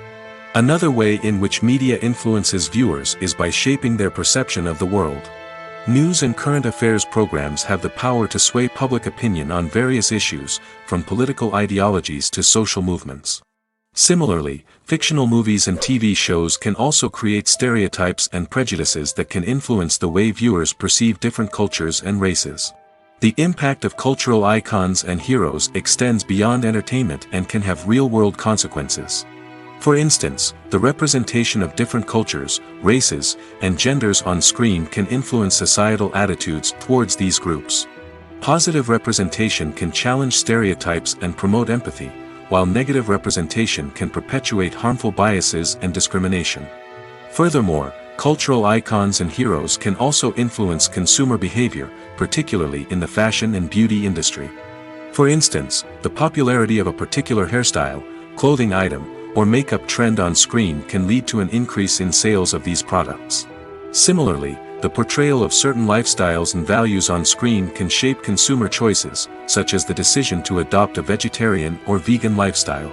Another way in which media influences viewers is by shaping their perception of the world. News and current affairs programs have the power to sway public opinion on various issues, from political ideologies to social movements. Similarly, fictional movies and TV shows can also create stereotypes and prejudices that can influence the way viewers perceive different cultures and races. The impact of cultural icons and heroes extends beyond entertainment and can have real-world consequences. For instance, the representation of different cultures, races, and genders on screen can influence societal attitudes towards these groups. Positive representation can challenge stereotypes and promote empathy, while negative representation can perpetuate harmful biases and discrimination. Furthermore, cultural icons and heroes can also influence consumer behavior, particularly in the fashion and beauty industry. For instance, the popularity of a particular hairstyle, clothing item, or makeup trend on screen can lead to an increase in sales of these products. Similarly, the portrayal of certain lifestyles and values on screen can shape consumer choices, such as the decision to adopt a vegetarian or vegan lifestyle.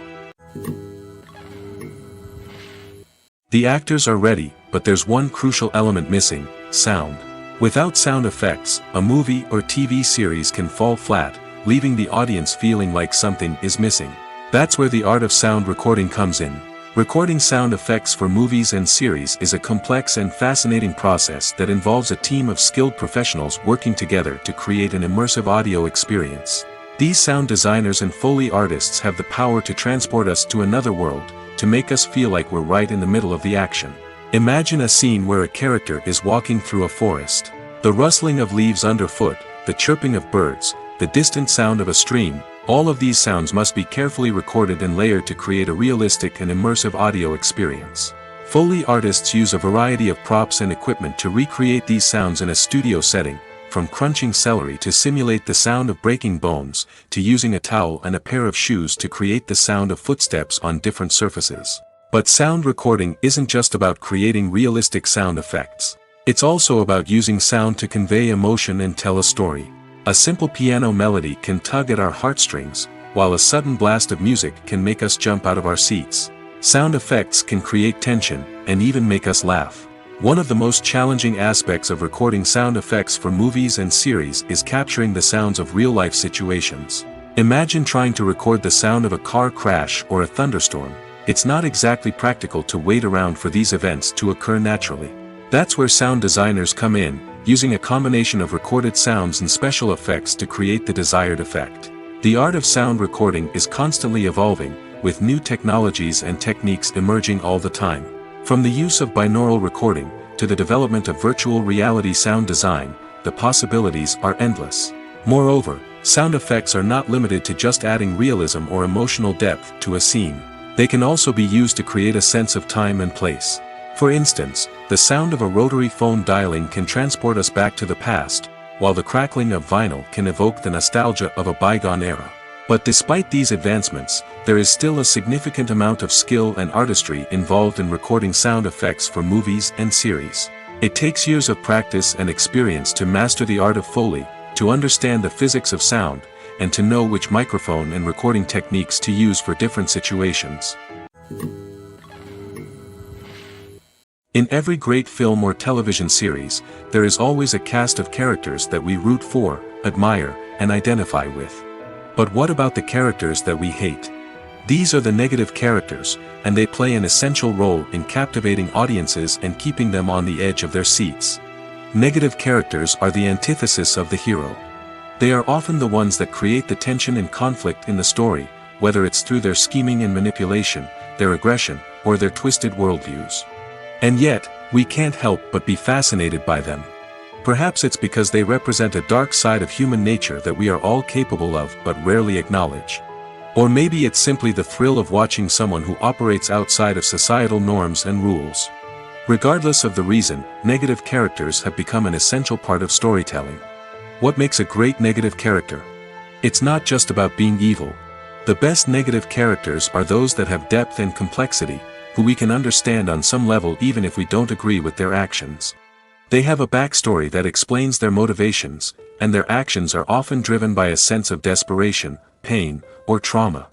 The actors are ready, but there's one crucial element missing: sound. Without sound effects, a movie or TV series can fall flat, leaving the audience feeling like something is missing. That's where the art of sound recording comes in. Recording sound effects for movies and series is a complex and fascinating process that involves a team of skilled professionals working together to create an immersive audio experience. These sound designers and Foley artists have the power to transport us to another world, to make us feel like we're right in the middle of the action. Imagine a scene where a character is walking through a forest. The rustling of leaves underfoot, the chirping of birds, the distant sound of a stream, all of these sounds must be carefully recorded and layered to create a realistic and immersive audio experience. Foley artists use a variety of props and equipment to recreate these sounds in a studio setting, from crunching celery to simulate the sound of breaking bones, to using a towel and a pair of shoes to create the sound of footsteps on different surfaces. But sound recording isn't just about creating realistic sound effects. It's also about using sound to convey emotion and tell a story. A simple piano melody can tug at our heartstrings, while a sudden blast of music can make us jump out of our seats. Sound effects can create tension, and even make us laugh. One of the most challenging aspects of recording sound effects for movies and series is capturing the sounds of real-life situations. Imagine trying to record the sound of a car crash or a thunderstorm. It's not exactly practical to wait around for these events to occur naturally. That's where sound designers come in, using a combination of recorded sounds and special effects to create the desired effect. The art of sound recording is constantly evolving, with new technologies and techniques emerging all the time. From the use of binaural recording, to the development of virtual reality sound design, the possibilities are endless. Moreover, sound effects are not limited to just adding realism or emotional depth to a scene. They can also be used to create a sense of time and place. For instance, the sound of a rotary phone dialing can transport us back to the past, while the crackling of vinyl can evoke the nostalgia of a bygone era. But despite these advancements, there is still a significant amount of skill and artistry involved in recording sound effects for movies and series. It takes years of practice and experience to master the art of Foley, to understand the physics of sound, and to know which microphone and recording techniques to use for different situations. In every great film or television series, there is always a cast of characters that we root for, admire, and identify with. But what about the characters that we hate? These are the negative characters, and they play an essential role in captivating audiences and keeping them on the edge of their seats. Negative characters are the antithesis of the hero. They are often the ones that create the tension and conflict in the story, whether it's through their scheming and manipulation, their aggression, or their twisted worldviews. And yet, we can't help but be fascinated by them. Perhaps it's because they represent a dark side of human nature that we are all capable of but rarely acknowledge. Or maybe it's simply the thrill of watching someone who operates outside of societal norms and rules. Regardless of the reason, negative characters have become an essential part of storytelling. What makes a great negative character? It's not just about being evil. The best negative characters are those that have depth and complexity, who we can understand on some level even if we don't agree with their actions. They have a backstory that explains their motivations, and their actions are often driven by a sense of desperation, pain, or trauma.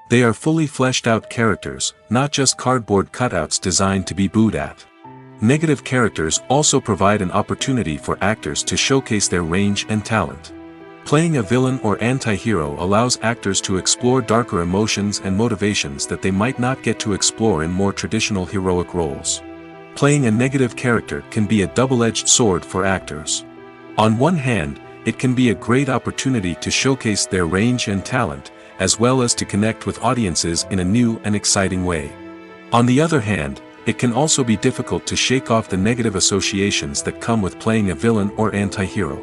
They are fully fleshed out characters, not just cardboard cutouts designed to be booed at. Negative characters also provide an opportunity for actors to showcase their range and talent. Playing a villain or anti-hero allows actors to explore darker emotions and motivations that they might not get to explore in more traditional heroic roles. Playing a negative character can be a double-edged sword for actors. On one hand, it can be a great opportunity to showcase their range and talent, as well as to connect with audiences in a new and exciting way. On the other hand, it can also be difficult to shake off the negative associations that come with playing a villain or anti-hero.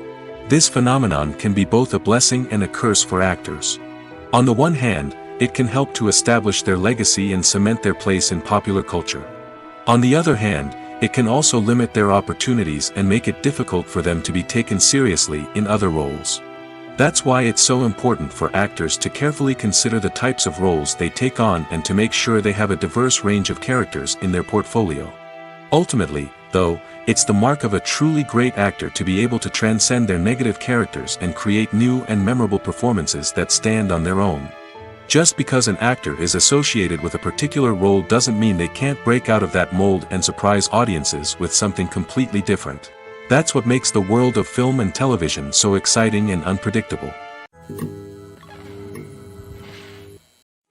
This phenomenon can be both a blessing and a curse for actors. On the one hand, it can help to establish their legacy and cement their place in popular culture. On the other hand, it can also limit their opportunities and make it difficult for them to be taken seriously in other roles. That's why it's so important for actors to carefully consider the types of roles they take on and to make sure they have a diverse range of characters in their portfolio. Ultimately, though, it's the mark of a truly great actor to be able to transcend their negative characters and create new and memorable performances that stand on their own. Just because an actor is associated with a particular role doesn't mean they can't break out of that mold and surprise audiences with something completely different. That's what makes the world of film and television so exciting and unpredictable.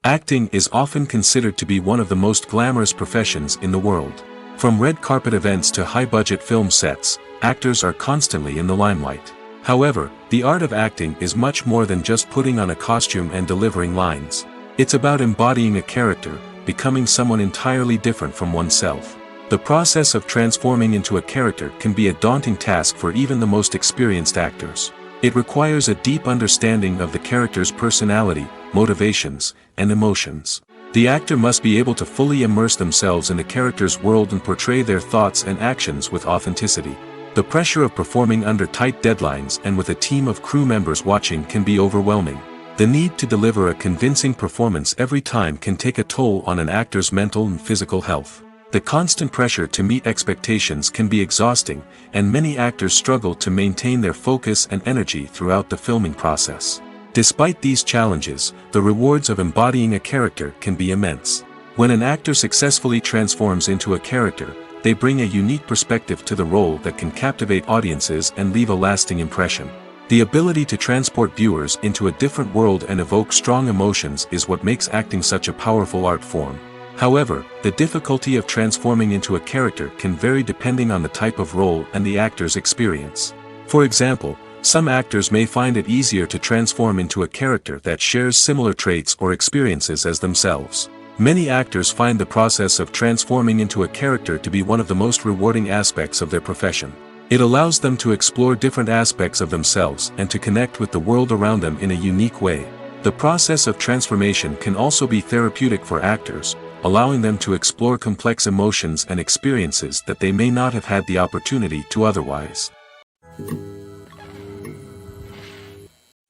Acting is often considered to be one of the most glamorous professions in the world. From red carpet events to high-budget film sets, actors are constantly in the limelight. However, the art of acting is much more than just putting on a costume and delivering lines. It's about embodying a character, becoming someone entirely different from oneself. The process of transforming into a character can be a daunting task for even the most experienced actors. It requires a deep understanding of the character's personality, motivations, and emotions. The actor must be able to fully immerse themselves in the character's world and portray their thoughts and actions with authenticity. The pressure of performing under tight deadlines and with a team of crew members watching can be overwhelming. The need to deliver a convincing performance every time can take a toll on an actor's mental and physical health. The constant pressure to meet expectations can be exhausting, and many actors struggle to maintain their focus and energy throughout the filming process. Despite these challenges, the rewards of embodying a character can be immense. When an actor successfully transforms into a character, they bring a unique perspective to the role that can captivate audiences and leave a lasting impression. The ability to transport viewers into a different world and evoke strong emotions is what makes acting such a powerful art form. However, the difficulty of transforming into a character can vary depending on the type of role and the actor's experience. For example, some actors may find it easier to transform into a character that shares similar traits or experiences as themselves. Many actors find the process of transforming into a character to be one of the most rewarding aspects of their profession. It allows them to explore different aspects of themselves and to connect with the world around them in a unique way. The process of transformation can also be therapeutic for actors, allowing them to explore complex emotions and experiences that they may not have had the opportunity to otherwise.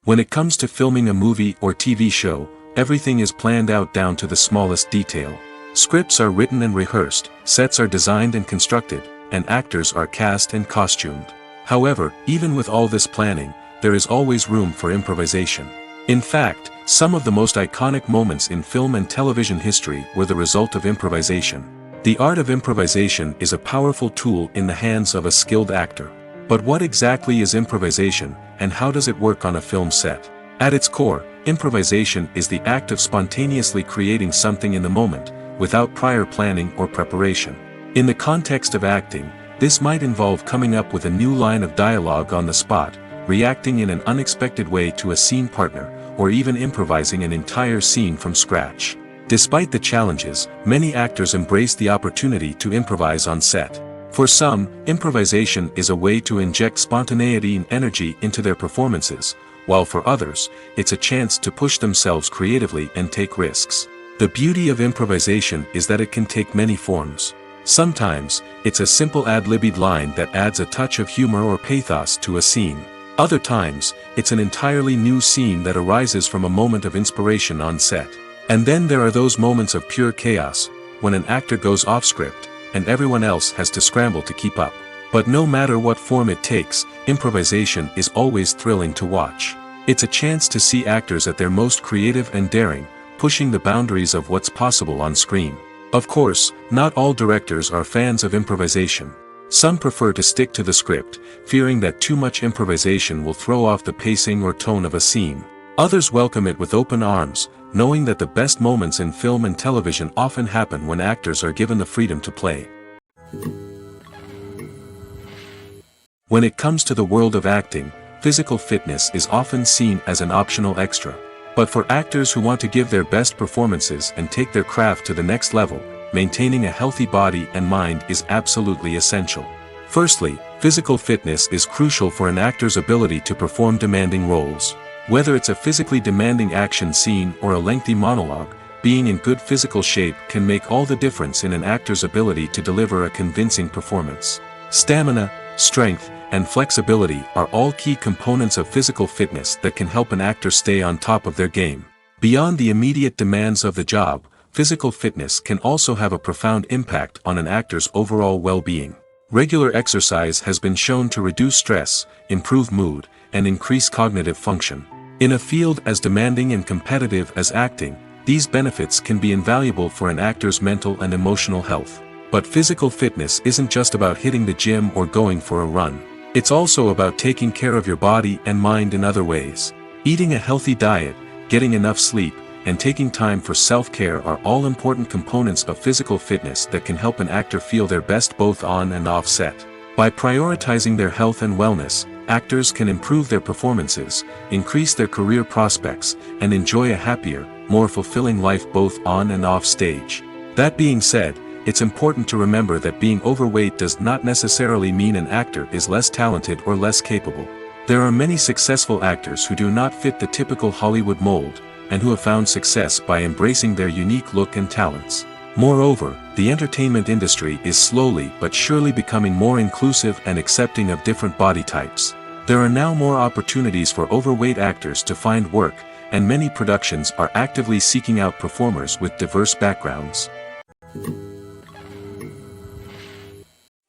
When it comes to filming a movie or TV show, everything is planned out down to the smallest detail. Scripts are written and rehearsed, sets are designed and constructed, and actors are cast and costumed. However, even with all this planning, there is always room for improvisation. In fact, some of the most iconic moments in film and television history were the result of improvisation. The art of improvisation is a powerful tool in the hands of a skilled actor. But what exactly is improvisation, and how does it work on a film set? At its core, improvisation is the act of spontaneously creating something in the moment, without prior planning or preparation. In the context of acting, this might involve coming up with a new line of dialogue on the spot, reacting in an unexpected way to a scene partner, or even improvising an entire scene from scratch. Despite the challenges, many actors embrace the opportunity to improvise on set. For some, improvisation is a way to inject spontaneity and energy into their performances, while for others, it's a chance to push themselves creatively and take risks. The beauty of improvisation is that it can take many forms. Sometimes, it's a simple ad-libbed line that adds a touch of humor or pathos to a scene. Other times, it's an entirely new scene that arises from a moment of inspiration on set. And then there are those moments of pure chaos, when an actor goes off script, and everyone else has to scramble to keep up. But no matter what form it takes, improvisation is always thrilling to watch. It's a chance to see actors at their most creative and daring, pushing the boundaries of what's possible on screen. Of course, not all directors are fans of improvisation. Some prefer to stick to the script, fearing that too much improvisation will throw off the pacing or tone of a scene. Others welcome it with open arms, knowing that the best moments in film and television often happen when actors are given the freedom to play. When it comes to the world of acting, physical fitness is often seen as an optional extra. But for actors who want to give their best performances and take their craft to the next level, maintaining a healthy body and mind is absolutely essential. Firstly, physical fitness is crucial for an actor's ability to perform demanding roles. Whether it's a physically demanding action scene or a lengthy monologue, being in good physical shape can make all the difference in an actor's ability to deliver a convincing performance. Stamina, strength, and flexibility are all key components of physical fitness that can help an actor stay on top of their game. Beyond the immediate demands of the job, physical fitness can also have a profound impact on an actor's overall well-being. Regular exercise has been shown to reduce stress, improve mood, and increase cognitive function. In a field as demanding and competitive as acting, these benefits can be invaluable for an actor's mental and emotional health. But physical fitness isn't just about hitting the gym or going for a run. It's also about taking care of your body and mind in other ways. Eating a healthy diet, getting enough sleep, and taking time for self-care are all important components of physical fitness that can help an actor feel their best both on and off set. By prioritizing their health and wellness, actors can improve their performances, increase their career prospects, and enjoy a happier, more fulfilling life both on and off stage. That being said, it's important to remember that being overweight does not necessarily mean an actor is less talented or less capable. There are many successful actors who do not fit the typical Hollywood mold, and who have found success by embracing their unique look and talents. Moreover, the entertainment industry is slowly but surely becoming more inclusive and accepting of different body types. There are now more opportunities for overweight actors to find work, and many productions are actively seeking out performers with diverse backgrounds.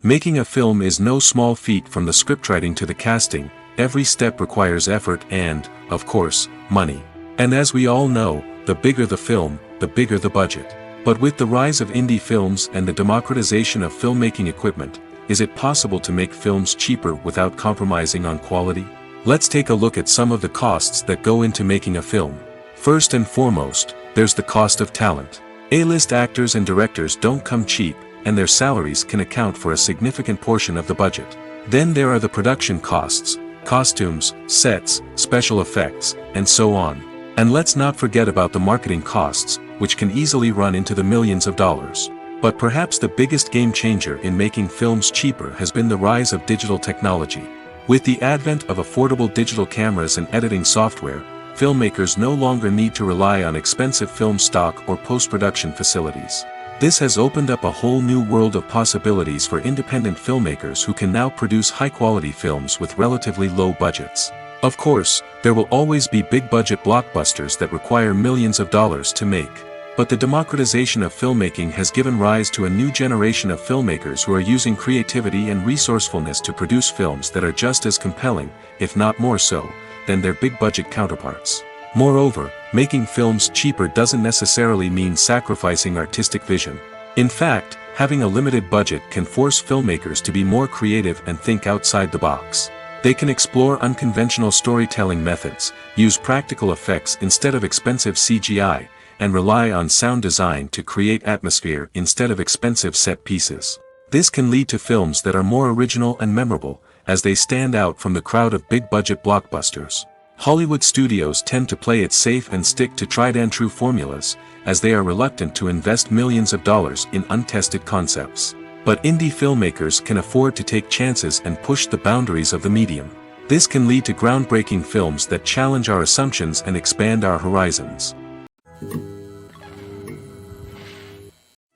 Making a film is no small feat. From the scriptwriting to the casting, every step requires effort and, of course, money. And as we all know, the bigger the film, the bigger the budget. But with the rise of indie films and the democratization of filmmaking equipment, is it possible to make films cheaper without compromising on quality? Let's take a look at some of the costs that go into making a film. First and foremost, there's the cost of talent. A-list actors and directors don't come cheap, and their salaries can account for a significant portion of the budget. Then there are the production costs, costumes, sets, special effects, and so on. And let's not forget about the marketing costs, which can easily run into the millions of dollars. But perhaps the biggest game changer in making films cheaper has been the rise of digital technology. With the advent of affordable digital cameras and editing software, filmmakers no longer need to rely on expensive film stock or post-production facilities. This has opened up a whole new world of possibilities for independent filmmakers who can now produce high-quality films with relatively low budgets. Of course, there will always be big-budget blockbusters that require millions of dollars to make. But the democratization of filmmaking has given rise to a new generation of filmmakers who are using creativity and resourcefulness to produce films that are just as compelling, if not more so, than their big-budget counterparts. Moreover, making films cheaper doesn't necessarily mean sacrificing artistic vision. In fact, having a limited budget can force filmmakers to be more creative and think outside the box. They can explore unconventional storytelling methods, use practical effects instead of expensive CGI, and rely on sound design to create atmosphere instead of expensive set pieces. This can lead to films that are more original and memorable, as they stand out from the crowd of big-budget blockbusters. Hollywood studios tend to play it safe and stick to tried-and-true formulas, as they are reluctant to invest millions of dollars in untested concepts. But indie filmmakers can afford to take chances and push the boundaries of the medium. This can lead to groundbreaking films that challenge our assumptions and expand our horizons.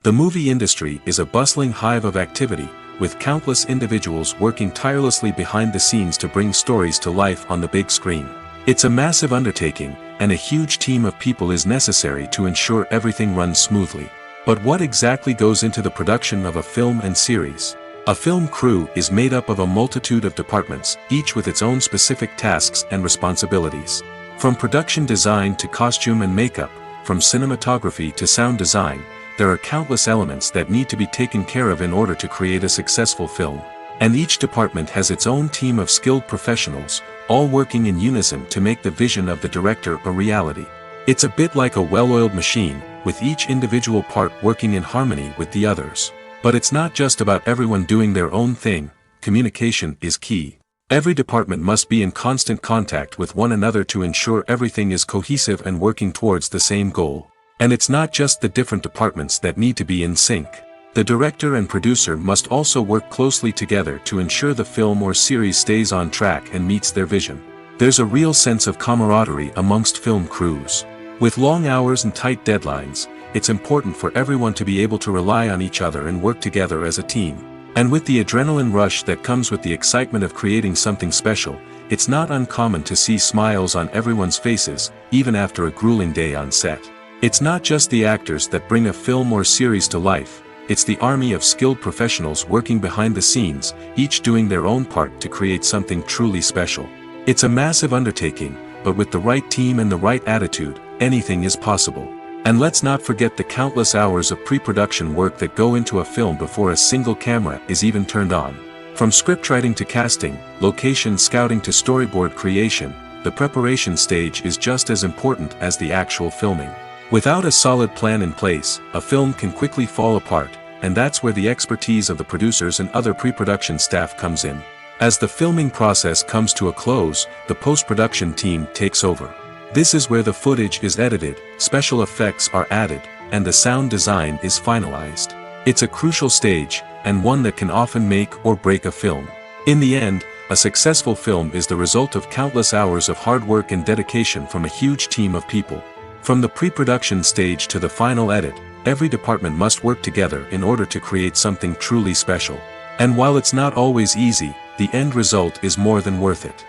The movie industry is a bustling hive of activity, with countless individuals working tirelessly behind the scenes to bring stories to life on the big screen. It's a massive undertaking, and a huge team of people is necessary to ensure everything runs smoothly. But what exactly goes into the production of a film and series? A film crew is made up of a multitude of departments, each with its own specific tasks and responsibilities. From production design to costume and makeup, from cinematography to sound design, there are countless elements that need to be taken care of in order to create a successful film. And each department has its own team of skilled professionals, all working in unison to make the vision of the director a reality. It's a bit like a well-oiled machine, with each individual part working in harmony with the others. But it's not just about everyone doing their own thing. Communication is key. Every department must be in constant contact with one another to ensure everything is cohesive and working towards the same goal. And it's not just the different departments that need to be in sync. The director and producer must also work closely together to ensure the film or series stays on track and meets their vision. There's a real sense of camaraderie amongst film crews. With long hours and tight deadlines, it's important for everyone to be able to rely on each other and work together as a team. And with the adrenaline rush that comes with the excitement of creating something special, it's not uncommon to see smiles on everyone's faces, even after a grueling day on set. It's not just the actors that bring a film or series to life, it's the army of skilled professionals working behind the scenes, each doing their own part to create something truly special. It's a massive undertaking, but with the right team and the right attitude, anything is possible. And let's not forget the countless hours of pre-production work that go into a film before a single camera is even turned on. From scriptwriting to casting, location scouting to storyboard creation, the preparation stage is just as important as the actual filming. Without a solid plan in place, a film can quickly fall apart, and that's where the expertise of the producers and other pre-production staff comes in. As the filming process comes to a close, the post-production team takes over. This is where the footage is edited, special effects are added, and the sound design is finalized. It's a crucial stage, and one that can often make or break a film. In the end, a successful film is the result of countless hours of hard work and dedication from a huge team of people. From the pre-production stage to the final edit, every department must work together in order to create something truly special. And while it's not always easy, the end result is more than worth it.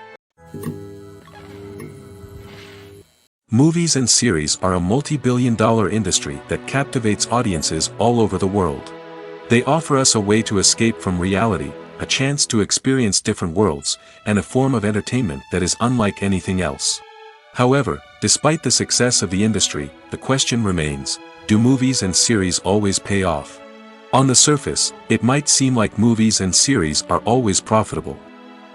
Movies and series are a multi-billion-dollar industry that captivates audiences all over the world. They offer us a way to escape from reality, a chance to experience different worlds, and a form of entertainment that is unlike anything else. However, despite the success of the industry, the question remains, do movies and series always pay off? On the surface, it might seem like movies and series are always profitable.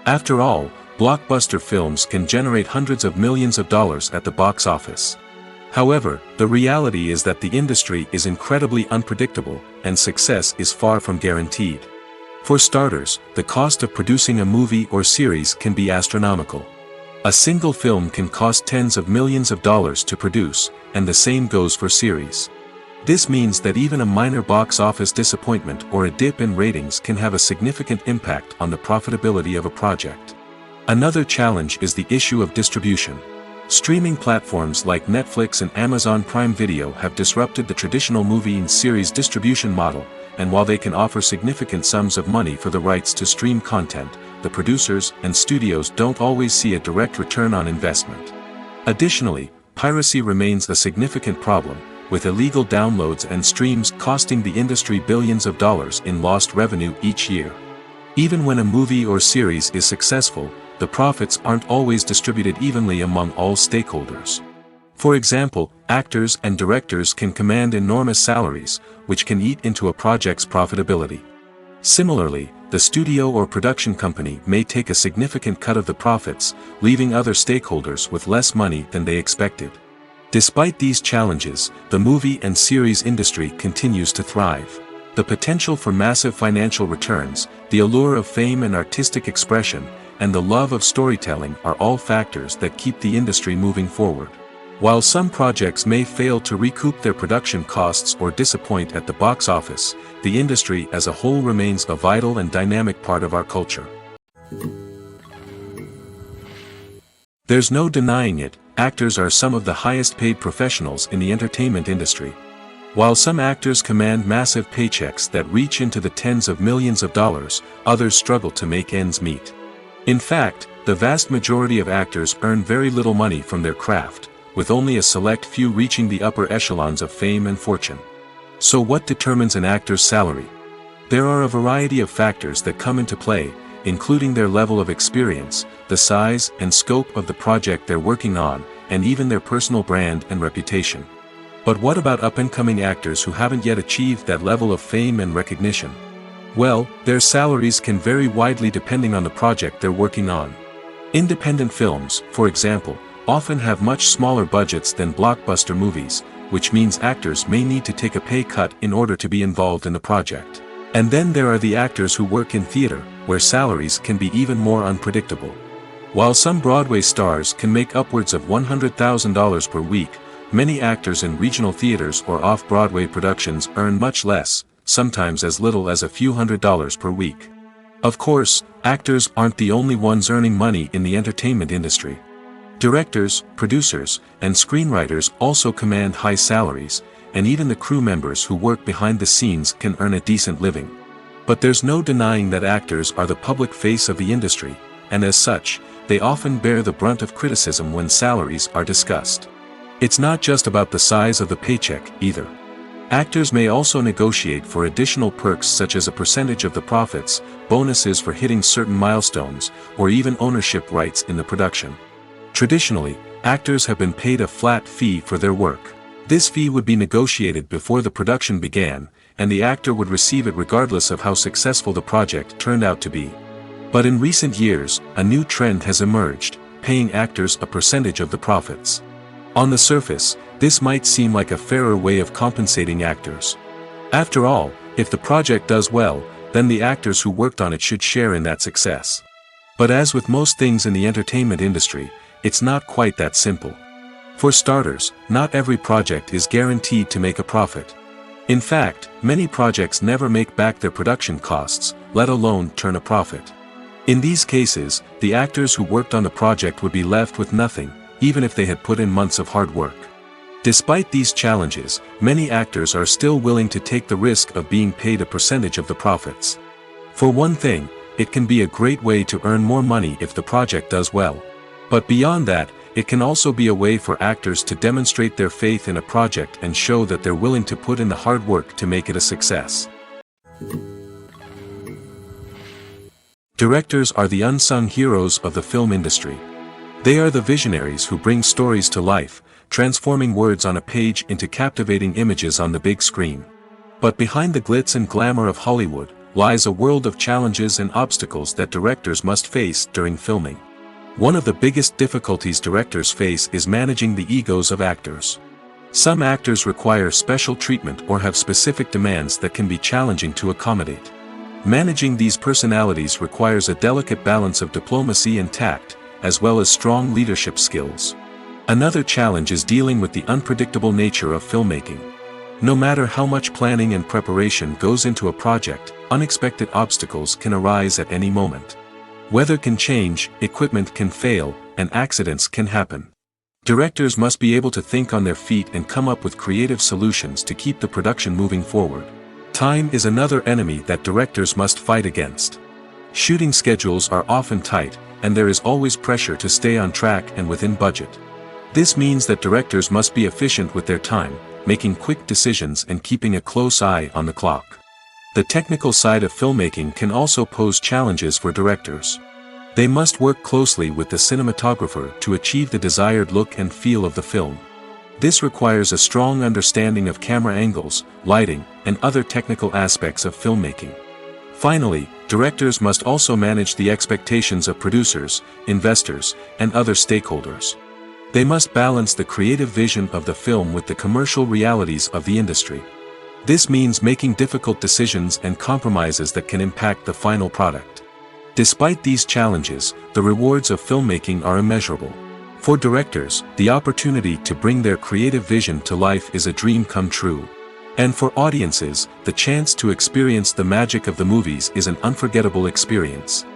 After all, blockbuster films can generate hundreds of millions of dollars at the box office. However, the reality is that the industry is incredibly unpredictable, and success is far from guaranteed. For starters, the cost of producing a movie or series can be astronomical. A single film can cost tens of millions of dollars to produce, and the same goes for series. This means that even a minor box office disappointment or a dip in ratings can have a significant impact on the profitability of a project. Another challenge is the issue of distribution. Streaming platforms like Netflix and Amazon Prime Video have disrupted the traditional movie and series distribution model, and while they can offer significant sums of money for the rights to stream content, the producers and studios don't always see a direct return on investment. Additionally, piracy remains a significant problem, with illegal downloads and streams costing the industry billions of dollars in lost revenue each year. Even when a movie or series is successful, the profits aren't always distributed evenly among all stakeholders. For example, actors and directors can command enormous salaries, which can eat into a project's profitability. Similarly, the studio or production company may take a significant cut of the profits, leaving other stakeholders with less money than they expected. Despite these challenges, the movie and series industry continues to thrive. The potential for massive financial returns, the allure of fame and artistic expression, and the love of storytelling are all factors that keep the industry moving forward. While some projects may fail to recoup their production costs or disappoint at the box office, the industry as a whole remains a vital and dynamic part of our culture. There's no denying it, actors are some of the highest paid professionals in the entertainment industry. While some actors command massive paychecks that reach into the tens of millions of dollars, others struggle to make ends meet. In fact, the vast majority of actors earn very little money from their craft, with only a select few reaching the upper echelons of fame and fortune. So what determines an actor's salary? There are a variety of factors that come into play, including their level of experience, the size and scope of the project they're working on, and even their personal brand and reputation. But what about up-and-coming actors who haven't yet achieved that level of fame and recognition? Well, their salaries can vary widely depending on the project they're working on. Independent films, for example, often have much smaller budgets than blockbuster movies, which means actors may need to take a pay cut in order to be involved in the project. And then there are the actors who work in theater, where salaries can be even more unpredictable. While some Broadway stars can make upwards of $100,000 per week, many actors in regional theaters or off-Broadway productions earn much less, sometimes as little as a few $100s per week. Of course, actors aren't the only ones earning money in the entertainment industry. Directors, producers, and screenwriters also command high salaries, and even the crew members who work behind the scenes can earn a decent living. But there's no denying that actors are the public face of the industry, and as such, they often bear the brunt of criticism when salaries are discussed. It's not just about the size of the paycheck, either. Actors may also negotiate for additional perks such as a percentage of the profits, bonuses for hitting certain milestones, or even ownership rights in the production. Traditionally, actors have been paid a flat fee for their work. This fee would be negotiated before the production began, and the actor would receive it regardless of how successful the project turned out to be. But in recent years, a new trend has emerged, paying actors a percentage of the profits. On the surface, this might seem like a fairer way of compensating actors. After all, if the project does well, then the actors who worked on it should share in that success. But as with most things in the entertainment industry, it's not quite that simple. For starters, not every project is guaranteed to make a profit. In fact, many projects never make back their production costs, let alone turn a profit. In these cases, the actors who worked on the project would be left with nothing, even if they had put in months of hard work. Despite these challenges, many actors are still willing to take the risk of being paid a percentage of the profits. For one thing, it can be a great way to earn more money if the project does well. But beyond that, it can also be a way for actors to demonstrate their faith in a project and show that they're willing to put in the hard work to make it a success. Directors are the unsung heroes of the film industry. They are the visionaries who bring stories to life, transforming words on a page into captivating images on the big screen. But behind the glitz and glamour of Hollywood, lies a world of challenges and obstacles that directors must face during filming. One of the biggest difficulties directors face is managing the egos of actors. Some actors require special treatment or have specific demands that can be challenging to accommodate. Managing these personalities requires a delicate balance of diplomacy and tact, as well as strong leadership skills. Another challenge is dealing with the unpredictable nature of filmmaking. No matter how much planning and preparation goes into a project, unexpected obstacles can arise at any moment. Weather can change, equipment can fail, and accidents can happen. Directors must be able to think on their feet and come up with creative solutions to keep the production moving forward. Time is another enemy that directors must fight against. Shooting schedules are often tight, and there is always pressure to stay on track and within budget. This means that directors must be efficient with their time, making quick decisions and keeping a close eye on the clock. The technical side of filmmaking can also pose challenges for directors. They must work closely with the cinematographer to achieve the desired look and feel of the film. This requires a strong understanding of camera angles, lighting, and other technical aspects of filmmaking. Finally, directors must also manage the expectations of producers, investors, and other stakeholders. They must balance the creative vision of the film with the commercial realities of the industry. This means making difficult decisions and compromises that can impact the final product. Despite these challenges, the rewards of filmmaking are immeasurable. For directors, the opportunity to bring their creative vision to life is a dream come true. And for audiences, the chance to experience the magic of the movies is an unforgettable experience.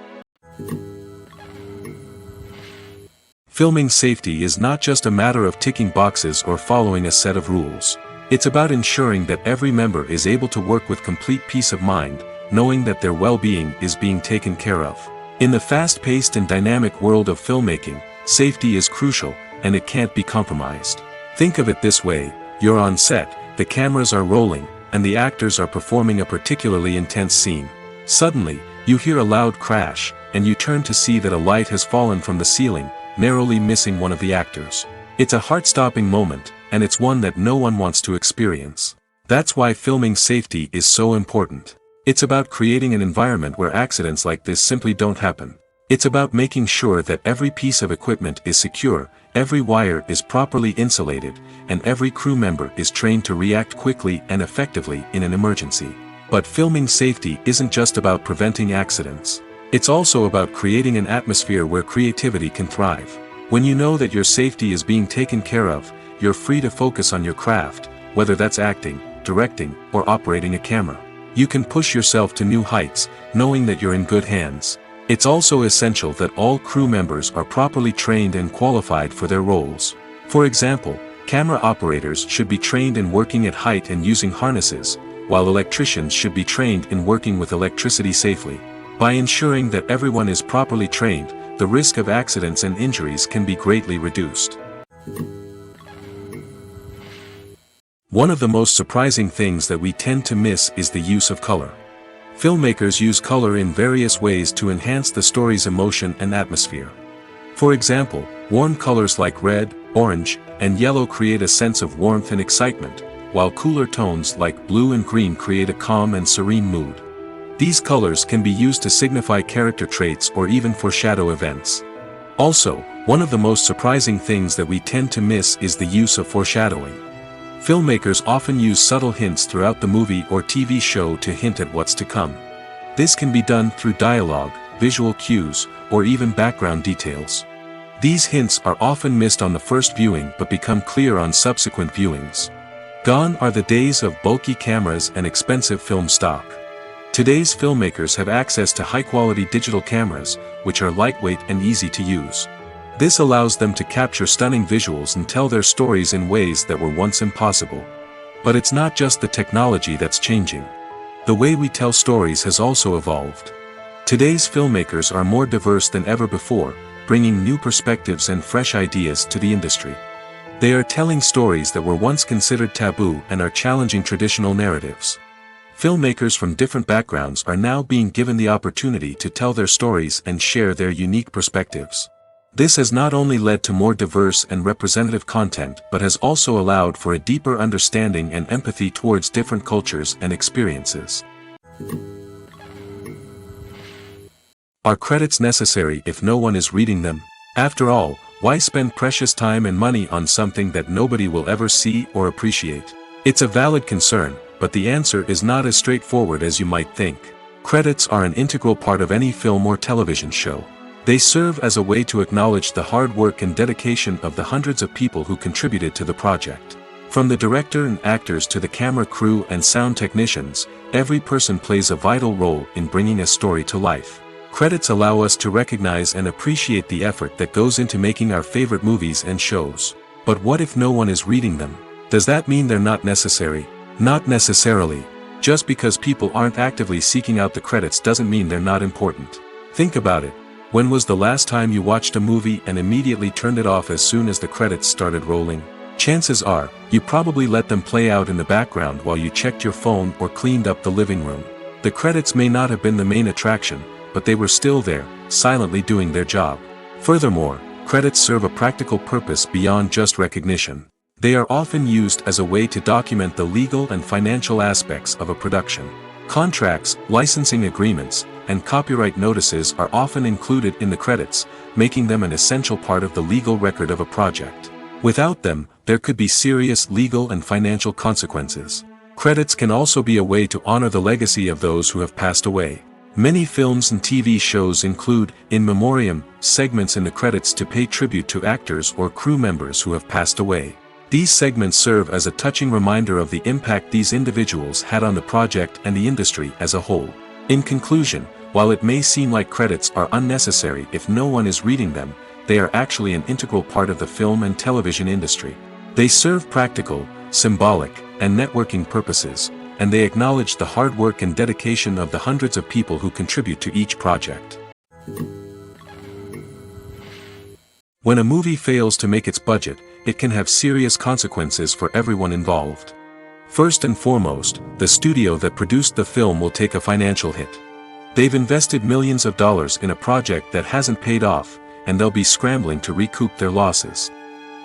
Filming safety is not just a matter of ticking boxes or following a set of rules. It's about ensuring that every member is able to work with complete peace of mind, knowing that their well-being is being taken care of. In the fast-paced and dynamic world of filmmaking, safety is crucial, and it can't be compromised. Think of it this way: you're on set, the cameras are rolling, and the actors are performing a particularly intense scene. Suddenly, you hear a loud crash, and you turn to see that a light has fallen from the ceiling, narrowly missing one of the actors. It's a heart-stopping moment, and it's one that no one wants to experience. That's why filming safety is so important. It's about creating an environment where accidents like this simply don't happen. It's about making sure that every piece of equipment is secure, every wire is properly insulated, and every crew member is trained to react quickly and effectively in an emergency. But filming safety isn't just about preventing accidents. It's also about creating an atmosphere where creativity can thrive. When you know that your safety is being taken care of, you're free to focus on your craft, whether that's acting, directing, or operating a camera. You can push yourself to new heights, knowing that you're in good hands. It's also essential that all crew members are properly trained and qualified for their roles. For example, camera operators should be trained in working at height and using harnesses, while electricians should be trained in working with electricity safely. By ensuring that everyone is properly trained, the risk of accidents and injuries can be greatly reduced. One of the most surprising things that we tend to miss is the use of color. Filmmakers use color in various ways to enhance the story's emotion and atmosphere. For example, warm colors like red, orange, and yellow create a sense of warmth and excitement, while cooler tones like blue and green create a calm and serene mood. These colors can be used to signify character traits or even foreshadow events. Also, one of the most surprising things that we tend to miss is the use of foreshadowing. Filmmakers often use subtle hints throughout the movie or TV show to hint at what's to come. This can be done through dialogue, visual cues, or even background details. These hints are often missed on the first viewing but become clear on subsequent viewings. Gone are the days of bulky cameras and expensive film stock. Today's filmmakers have access to high-quality digital cameras, which are lightweight and easy to use. This allows them to capture stunning visuals and tell their stories in ways that were once impossible. But it's not just the technology that's changing. The way we tell stories has also evolved. Today's filmmakers are more diverse than ever before, bringing new perspectives and fresh ideas to the industry. They are telling stories that were once considered taboo and are challenging traditional narratives. Filmmakers from different backgrounds are now being given the opportunity to tell their stories and share their unique perspectives. This has not only led to more diverse and representative content but has also allowed for a deeper understanding and empathy towards different cultures and experiences. Are credits necessary if no one is reading them? After all, why spend precious time and money on something that nobody will ever see or appreciate? It's a valid concern, but the answer is not as straightforward as you might think. Credits are an integral part of any film or television show. They serve as a way to acknowledge the hard work and dedication of the hundreds of people who contributed to the project. From the director and actors to the camera crew and sound technicians, every person plays a vital role in bringing a story to life. Credits allow us to recognize and appreciate the effort that goes into making our favorite movies and shows. But what if no one is reading them? Does that mean they're not necessary? Not necessarily. Just because people aren't actively seeking out the credits doesn't mean they're not important. Think about it. When was the last time you watched a movie and immediately turned it off as soon as the credits started rolling? Chances are, you probably let them play out in the background while you checked your phone or cleaned up the living room. The credits may not have been the main attraction, but they were still there, silently doing their job. Furthermore, credits serve a practical purpose beyond just recognition. They are often used as a way to document the legal and financial aspects of a production. Contracts, licensing agreements, and copyright notices are often included in the credits, making them an essential part of the legal record of a project. Without them, there could be serious legal and financial consequences. Credits can also be a way to honor the legacy of those who have passed away. Many films and TV shows include, in memoriam, segments in the credits to pay tribute to actors or crew members who have passed away. These segments serve as a touching reminder of the impact these individuals had on the project and the industry as a whole. In conclusion, while it may seem like credits are unnecessary if no one is reading them, they are actually an integral part of the film and television industry. They serve practical, symbolic, and networking purposes, and they acknowledge the hard work and dedication of the hundreds of people who contribute to each project. When a movie fails to make its budget, it can have serious consequences for everyone involved. First and foremost, the studio that produced the film will take a financial hit. They've invested millions of dollars in a project that hasn't paid off, and they'll be scrambling to recoup their losses.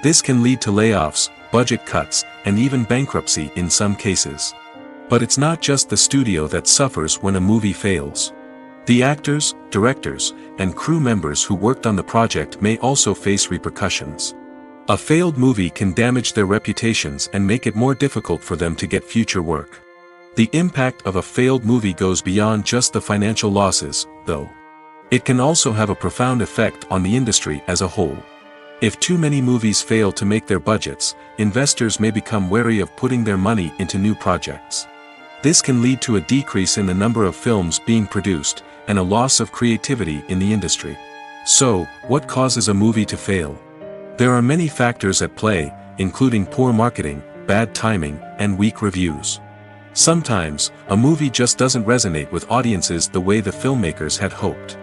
This can lead to layoffs, budget cuts, and even bankruptcy in some cases. But it's not just the studio that suffers when a movie fails. The actors, directors, and crew members who worked on the project may also face repercussions. A failed movie can damage their reputations and make it more difficult for them to get future work. The impact of a failed movie goes beyond just the financial losses, though. It can also have a profound effect on the industry as a whole. If too many movies fail to make their budgets, investors may become wary of putting their money into new projects. This can lead to a decrease in the number of films being produced, and a loss of creativity in the industry. So, what causes a movie to fail? There are many factors at play, including poor marketing, bad timing, and weak reviews. Sometimes, a movie just doesn't resonate with audiences the way the filmmakers had hoped.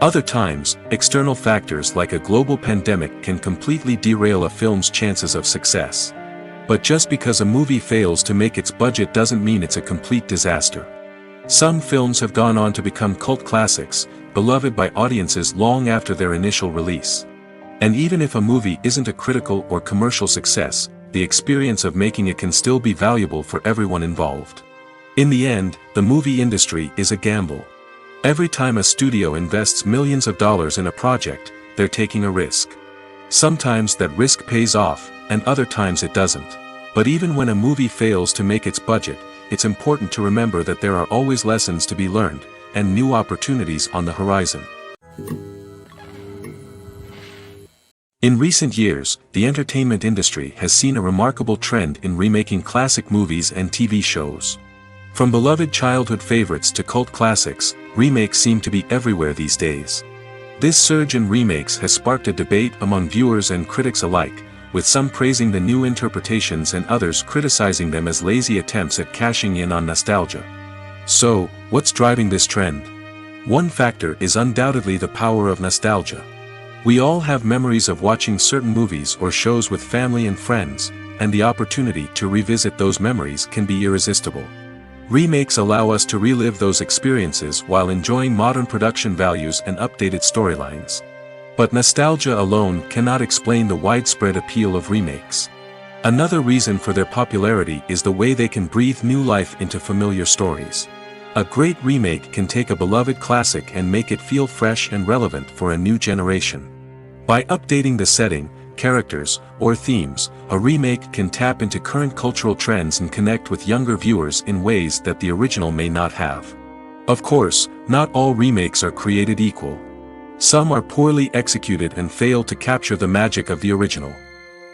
Other times, external factors like a global pandemic can completely derail a film's chances of success. But just because a movie fails to make its budget doesn't mean it's a complete disaster. Some films have gone on to become cult classics, beloved by audiences long after their initial release. And even if a movie isn't a critical or commercial success, the experience of making it can still be valuable for everyone involved. In the end, the movie industry is a gamble. Every time a studio invests millions of dollars in a project, they're taking a risk. Sometimes that risk pays off, and other times it doesn't. But even when a movie fails to make its budget, it's important to remember that there are always lessons to be learned, and new opportunities on the horizon. In recent years, the entertainment industry has seen a remarkable trend in remaking classic movies and TV shows. From beloved childhood favorites to cult classics, remakes seem to be everywhere these days. This surge in remakes has sparked a debate among viewers and critics alike, with some praising the new interpretations and others criticizing them as lazy attempts at cashing in on nostalgia. So, what's driving this trend? One factor is undoubtedly the power of nostalgia. We all have memories of watching certain movies or shows with family and friends, and the opportunity to revisit those memories can be irresistible. Remakes allow us to relive those experiences while enjoying modern production values and updated storylines. But nostalgia alone cannot explain the widespread appeal of remakes. Another reason for their popularity is the way they can breathe new life into familiar stories. A great remake can take a beloved classic and make it feel fresh and relevant for a new generation. By updating the setting, characters, or themes, a remake can tap into current cultural trends and connect with younger viewers in ways that the original may not have. Of course, not all remakes are created equal. Some are poorly executed and fail to capture the magic of the original.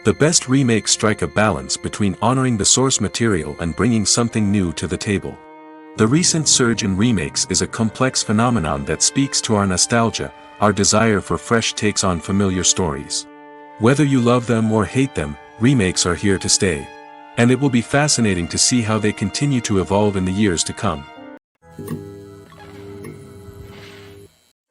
The best remakes strike a balance between honoring the source material and bringing something new to the table. The recent surge in remakes is a complex phenomenon that speaks to our nostalgia, our desire for fresh takes on familiar stories. Whether you love them or hate them, remakes are here to stay. And it will be fascinating to see how they continue to evolve in the years to come.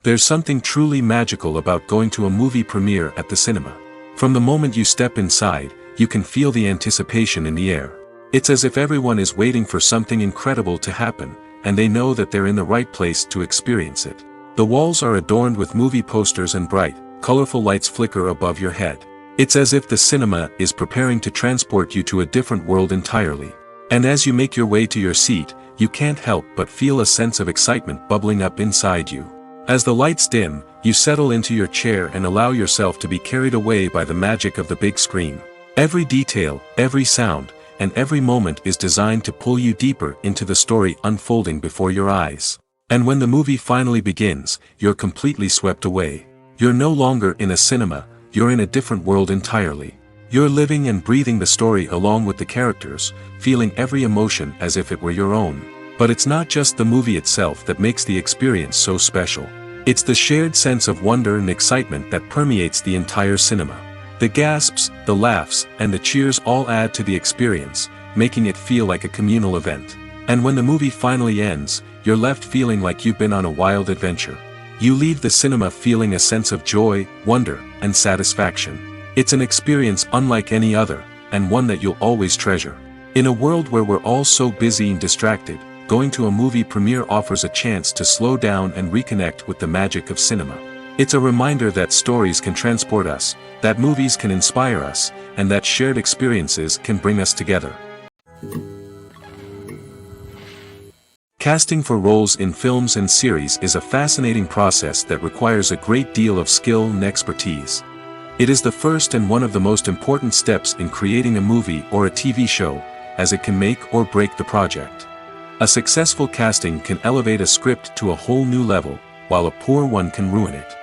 There's something truly magical about going to a movie premiere at the cinema. From the moment you step inside, you can feel the anticipation in the air. It's as if everyone is waiting for something incredible to happen, and they know that they're in the right place to experience it. The walls are adorned with movie posters and bright, colorful lights flicker above your head. It's as if the cinema is preparing to transport you to a different world entirely. And as you make your way to your seat, you can't help but feel a sense of excitement bubbling up inside you. As the lights dim, you settle into your chair and allow yourself to be carried away by the magic of the big screen. Every detail, every sound, and every moment is designed to pull you deeper into the story unfolding before your eyes. And when the movie finally begins, you're completely swept away. You're no longer in a cinema, you're in a different world entirely. You're living and breathing the story along with the characters, feeling every emotion as if it were your own. But it's not just the movie itself that makes the experience so special. It's the shared sense of wonder and excitement that permeates the entire cinema. The gasps, the laughs, and the cheers all add to the experience, making it feel like a communal event. And when the movie finally ends, you're left feeling like you've been on a wild adventure. You leave the cinema feeling a sense of joy, wonder, and satisfaction. It's an experience unlike any other, and one that you'll always treasure. In a world where we're all so busy and distracted, going to a movie premiere offers a chance to slow down and reconnect with the magic of cinema. It's a reminder that stories can transport us, that movies can inspire us, and that shared experiences can bring us together. Casting for roles in films and series is a fascinating process that requires a great deal of skill and expertise. It is the first and one of the most important steps in creating a movie or a TV show, as it can make or break the project. A successful casting can elevate a script to a whole new level, while a poor one can ruin it.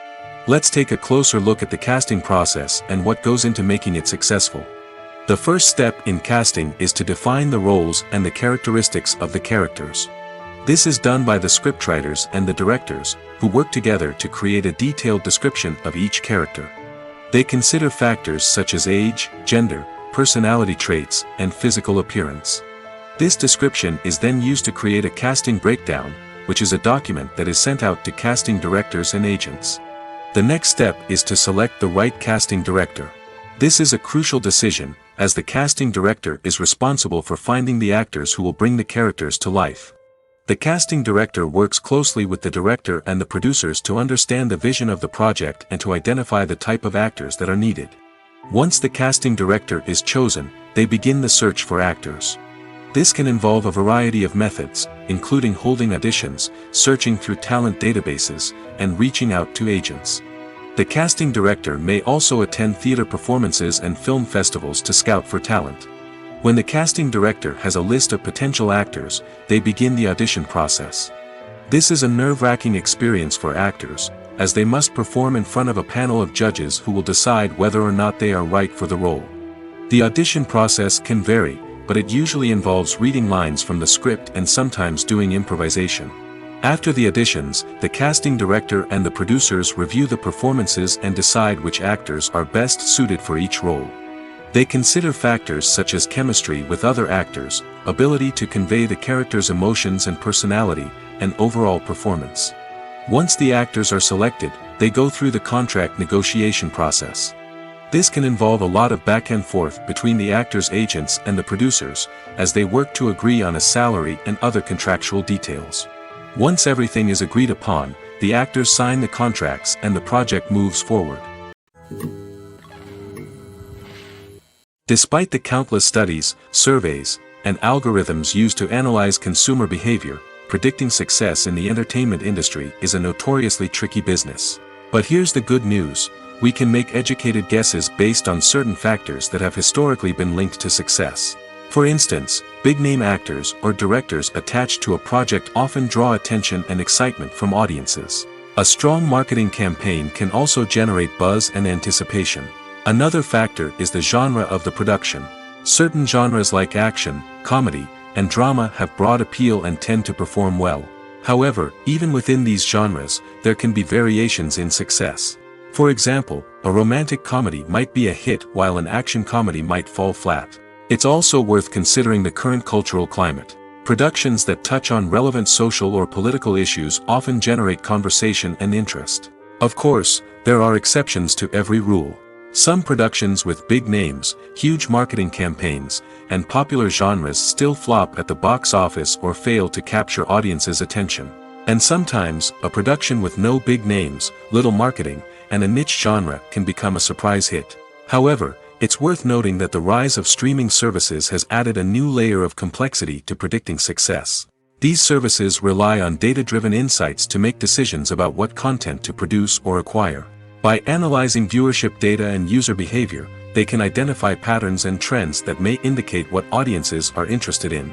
Let's take a closer look at the casting process and what goes into making it successful. The first step in casting is to define the roles and the characteristics of the characters. This is done by the scriptwriters and the directors, who work together to create a detailed description of each character. They consider factors such as age, gender, personality traits, and physical appearance. This description is then used to create a casting breakdown, which is a document that is sent out to casting directors and agents. The next step is to select the right casting director. This is a crucial decision, as the casting director is responsible for finding the actors who will bring the characters to life. The casting director works closely with the director and the producers to understand the vision of the project and to identify the type of actors that are needed. Once the casting director is chosen, they begin the search for actors. This can involve a variety of methods, including holding auditions, searching through talent databases, and reaching out to agents. The casting director may also attend theater performances and film festivals to scout for talent. When the casting director has a list of potential actors, they begin the audition process. This is a nerve-wracking experience for actors, as they must perform in front of a panel of judges who will decide whether or not they are right for the role. The audition process can vary, but it usually involves reading lines from the script and sometimes doing improvisation. After the auditions, the casting director and the producers review the performances and decide which actors are best suited for each role. They consider factors such as chemistry with other actors, ability to convey the character's emotions and personality, and overall performance. Once the actors are selected, they go through the contract negotiation process. This can involve a lot of back and forth between the actors' agents and the producers, as they work to agree on a salary and other contractual details. Once everything is agreed upon, the actors sign the contracts and the project moves forward. Despite the countless studies, surveys, and algorithms used to analyze consumer behavior, predicting success in the entertainment industry is a notoriously tricky business. But here's the good news: we can make educated guesses based on certain factors that have historically been linked to success. For instance, big-name actors or directors attached to a project often draw attention and excitement from audiences. A strong marketing campaign can also generate buzz and anticipation. Another factor is the genre of the production. Certain genres like action, comedy, and drama have broad appeal and tend to perform well. However, even within these genres, there can be variations in success. For example, a romantic comedy might be a hit while an action comedy might fall flat. It's also worth considering the current cultural climate. Productions that touch on relevant social or political issues often generate conversation and interest. Of course, there are exceptions to every rule. Some productions with big names, huge marketing campaigns, and popular genres still flop at the box office or fail to capture audiences' attention. And sometimes, a production with no big names, little marketing, and a niche genre can become a surprise hit. However, it's worth noting that the rise of streaming services has added a new layer of complexity to predicting success. These services rely on data-driven insights to make decisions about what content to produce or acquire. By analyzing viewership data and user behavior, they can identify patterns and trends that may indicate what audiences are interested in.